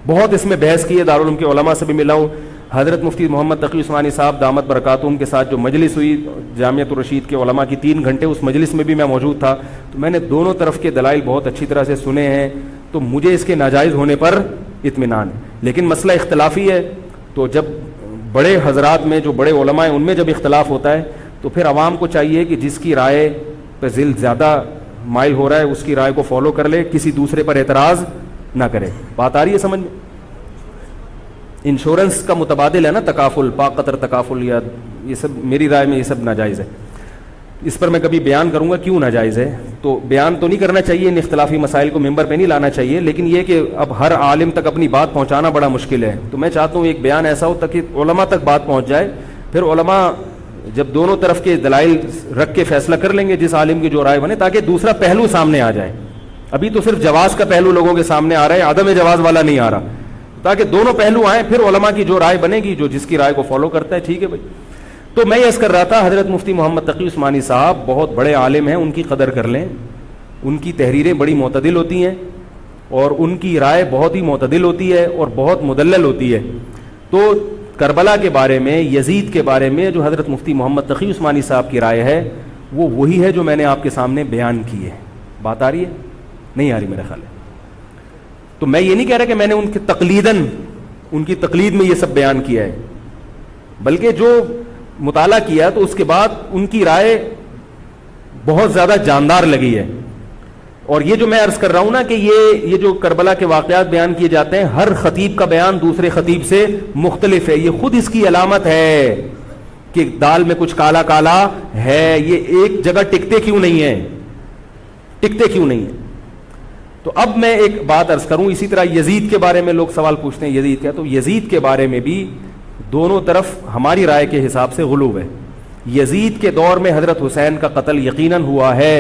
بہت اس میں بحث کی ہے، دارالعلوم کے علماء سے بھی ملا ہوں. حضرت مفتی محمد تقی عثمانی صاحب دامت برکاتہم کے ساتھ جو مجلس ہوئی جامعۃ الرشید کے علماء کی 3 گھنٹے، اس مجلس میں بھی میں موجود تھا. تو میں نے دونوں طرف کے دلائل بہت اچھی طرح سے سنے ہیں، تو مجھے اس کے ناجائز ہونے پر اطمینان ہے. لیکن مسئلہ اختلافی ہے، تو جب بڑے حضرات میں جو بڑے علماء ہیں ان میں جب اختلاف ہوتا ہے تو پھر عوام کو چاہیے کہ جس کی رائے پہ ذل زیادہ مائل ہو رہا ہے اس کی رائے کو فالو کر لے، کسی دوسرے پر اعتراض نہ کرے. بات آ رہی ہے سمجھ میں؟ انشورنس کا متبادل ہے نا تکافل، پاک قطر تکافل، یا یہ سب میری رائے میں یہ سب ناجائز ہے. اس پر میں کبھی بیان کروں گا کیوں ناجائز ہے. تو بیان تو نہیں کرنا چاہیے، ان اختلافی مسائل کو ممبر پہ نہیں لانا چاہیے، لیکن یہ کہ اب ہر عالم تک اپنی بات پہنچانا بڑا مشکل ہے. تو میں چاہتا ہوں ایک بیان ایسا ہو تاکہ علماء تک بات پہنچ جائے. پھر علماء جب دونوں طرف کے دلائل رکھ کے فیصلہ کر لیں گے جس عالم کی جو رائے بنے، تاکہ دوسرا پہلو سامنے آ جائے. ابھی تو صرف جواز کا پہلو لوگوں کے سامنے آ رہا ہے، عدم جواز والا نہیں آ رہا. تاکہ دونوں پہلو آئیں، پھر علماء کی جو رائے بنے گی، جو جس کی رائے کو فالو کرتا ہے، ٹھیک ہے بھائی. تو میں یہ کر رہا تھا، حضرت مفتی محمد تقی عثمانی صاحب بہت بڑے عالم ہیں، ان کی قدر کر لیں. ان کی تحریریں بڑی معتدل ہوتی ہیں اور ان کی رائے بہت ہی معتدل ہوتی ہے اور بہت مدلل ہوتی ہے. تو کربلا کے بارے میں، یزید کے بارے میں جو حضرت مفتی محمد تقی عثمانی صاحب کی رائے ہے وہ وہی ہے جو میں نے آپ کے سامنے بیان کی ہے. بات آ رہی ہے؟ نہیں آ رہی میرا خیال ہے. تو میں یہ نہیں کہہ رہا کہ میں نے ان کی تقلید میں یہ سب بیان کیا ہے, بلکہ جو مطالعہ کیا تو اس کے بعد ان کی رائے بہت زیادہ جاندار لگی ہے. اور یہ جو میں عرض کر رہا ہوں نا کہ یہ جو کربلا کے واقعات بیان کیے جاتے ہیں, ہر خطیب کا بیان دوسرے خطیب سے مختلف ہے. یہ خود اس کی علامت ہے کہ دال میں کچھ کالا کالا ہے, یہ ایک جگہ ٹکتے کیوں نہیں ہیں. تو اب میں ایک بات عرض کروں, اسی طرح یزید کے بارے میں لوگ سوال پوچھتے ہیں یزید کیا, تو یزید کے بارے میں بھی دونوں طرف ہماری رائے کے حساب سے غلو ہے. یزید کے دور میں حضرت حسین کا قتل یقیناً ہوا ہے,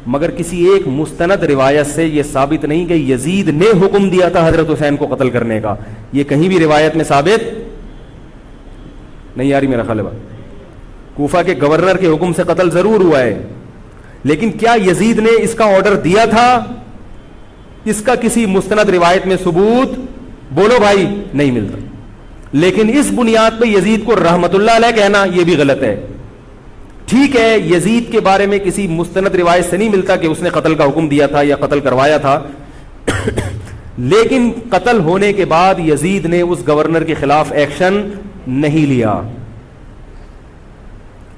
مگر کسی ایک مستند روایت سے یہ ثابت نہیں کہ یزید نے حکم دیا تھا حضرت حسین کو قتل کرنے کا. یہ کہیں بھی روایت میں ثابت نہیں آ رہی میرا خیال ہے. کوفہ کے گورنر کے حکم سے قتل ضرور ہوا ہے, لیکن کیا یزید نے اس کا آرڈر دیا تھا؟ اس کا کسی مستند روایت میں ثبوت بولو بھائی نہیں ملتا. لیکن اس بنیاد پہ یزید کو رحمت اللہ علیہ کہنا یہ بھی غلط ہے. ٹھیک ہے, یزید کے بارے میں کسی مستند روایت سے نہیں ملتا کہ اس نے قتل کا حکم دیا تھا یا قتل کروایا تھا, لیکن قتل ہونے کے بعد یزید نے اس گورنر کے خلاف ایکشن نہیں لیا.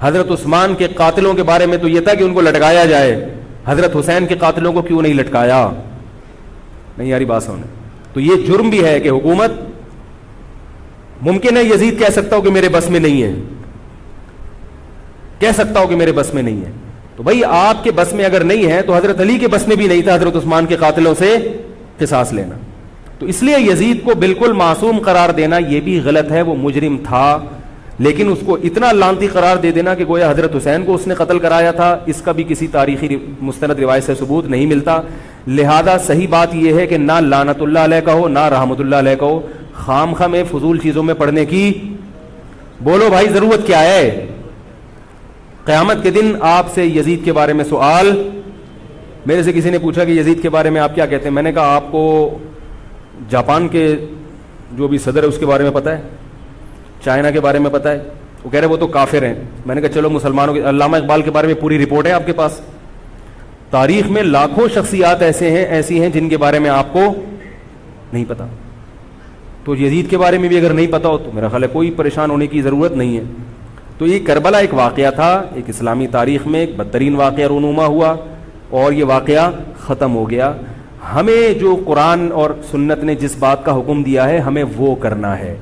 حضرت عثمان کے قاتلوں کے بارے میں تو یہ تھا کہ ان کو لٹکایا جائے, حضرت حسین کے قاتلوں کو کیوں نہیں لٹکایا؟ نہیں یاری بات سمجھنے. تو یہ جرم بھی ہے کہ حکومت, ممکن ہے یزید کہہ سکتا ہو کہ میرے بس میں نہیں ہے, کہہ سکتا ہو کہ میرے بس میں نہیں ہے. تو بھائی آپ کے بس میں اگر نہیں ہے تو حضرت علی کے بس میں بھی نہیں تھا حضرت عثمان کے قاتلوں سے قصاص لینا. تو اس لیے یزید کو بالکل معصوم قرار دینا یہ بھی غلط ہے. وہ مجرم تھا, لیکن اس کو اتنا لعنتی قرار دے دینا کہ گویا حضرت حسین کو اس نے قتل کرایا تھا, اس کا بھی کسی تاریخی مستند روایت سے ثبوت نہیں ملتا. لہذا صحیح بات یہ ہے کہ نہ لعنت اللہ علیہ کا ہو نہ رحمت اللہ علیہ کا ہو. خام خواہ میں فضول چیزوں میں پڑھنے کی بولو بھائی ضرورت کیا ہے؟ قیامت کے دن آپ سے یزید کے بارے میں سوال, میرے سے کسی نے پوچھا کہ یزید کے بارے میں آپ کیا کہتے ہیں. میں نے کہا آپ کو جاپان کے جو بھی صدر ہے اس کے بارے میں پتہ ہے, چائنا کے بارے میں پتہ ہے؟ وہ کہہ رہے وہ تو کافر ہیں. میں نے کہا چلو مسلمانوں کے, علامہ اقبال کے بارے میں پوری رپورٹ ہے آپ کے پاس. تاریخ میں لاکھوں شخصیات ایسی ہیں جن کے بارے میں آپ کو نہیں پتا. تو یزید کے بارے میں بھی اگر نہیں پتا ہو تو میرا خیال ہے کوئی پریشان ہونے کی ضرورت نہیں ہے. تو یہ کربلا ایک واقعہ تھا, ایک اسلامی تاریخ میں ایک بدترین واقعہ رونما ہوا اور یہ واقعہ ختم ہو گیا. ہمیں جو قرآن اور سنت نے جس بات کا حکم دیا ہے ہمیں وہ کرنا ہے.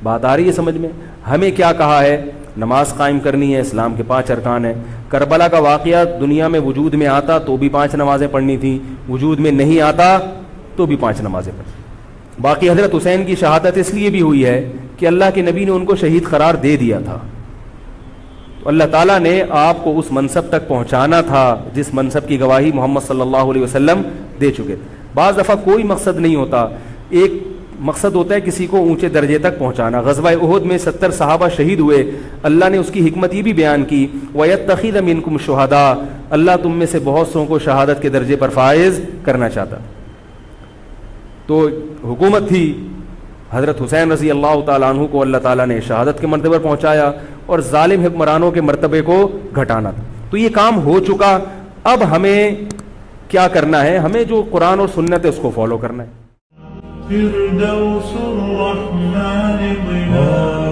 بات آ رہی ہے سمجھ میں؟ ہمیں کیا کہا ہے؟ نماز قائم کرنی ہے, اسلام کے 5 ارکان ہیں. کربلا کا واقعہ دنیا میں وجود میں آتا تو بھی 5 نمازیں پڑھنی تھیں, وجود میں نہیں آتا تو بھی 5 نمازیں پڑھنی. باقی حضرت حسین کی شہادت اس لیے بھی ہوئی ہے کہ اللہ کے نبی نے ان کو شہید قرار دے دیا تھا. تو اللہ تعالیٰ نے آپ کو اس منصب تک پہنچانا تھا جس منصب کی گواہی محمد صلی اللہ علیہ وسلم دے چکے. بعض دفعہ کوئی مقصد نہیں ہوتا, ایک مقصد ہوتا ہے کسی کو اونچے درجے تک پہنچانا. غزوہ احد میں 70 صحابہ شہید ہوئے, اللہ نے اس کی حکمت یہ بھی بیان کی وَيَتَّخِذَ مِنْكُمْ شُهَدَاءَ, اللہ تم میں سے بہت سو کو شہادت کے درجے پر فائز کرنا چاہتا. تو حکومت تھی, حضرت حسین رضی اللہ تعالیٰ عنہ کو اللہ تعالیٰ نے شہادت کے مرتبے پر پہنچایا اور ظالم حکمرانوں کے مرتبے کو گھٹانا تھا. تو یہ کام ہو چکا. اب ہمیں کیا کرنا ہے؟ ہمیں جو قرآن اور سنت ہے اس کو فالو کرنا ہے. فردوس الرحمن ظلال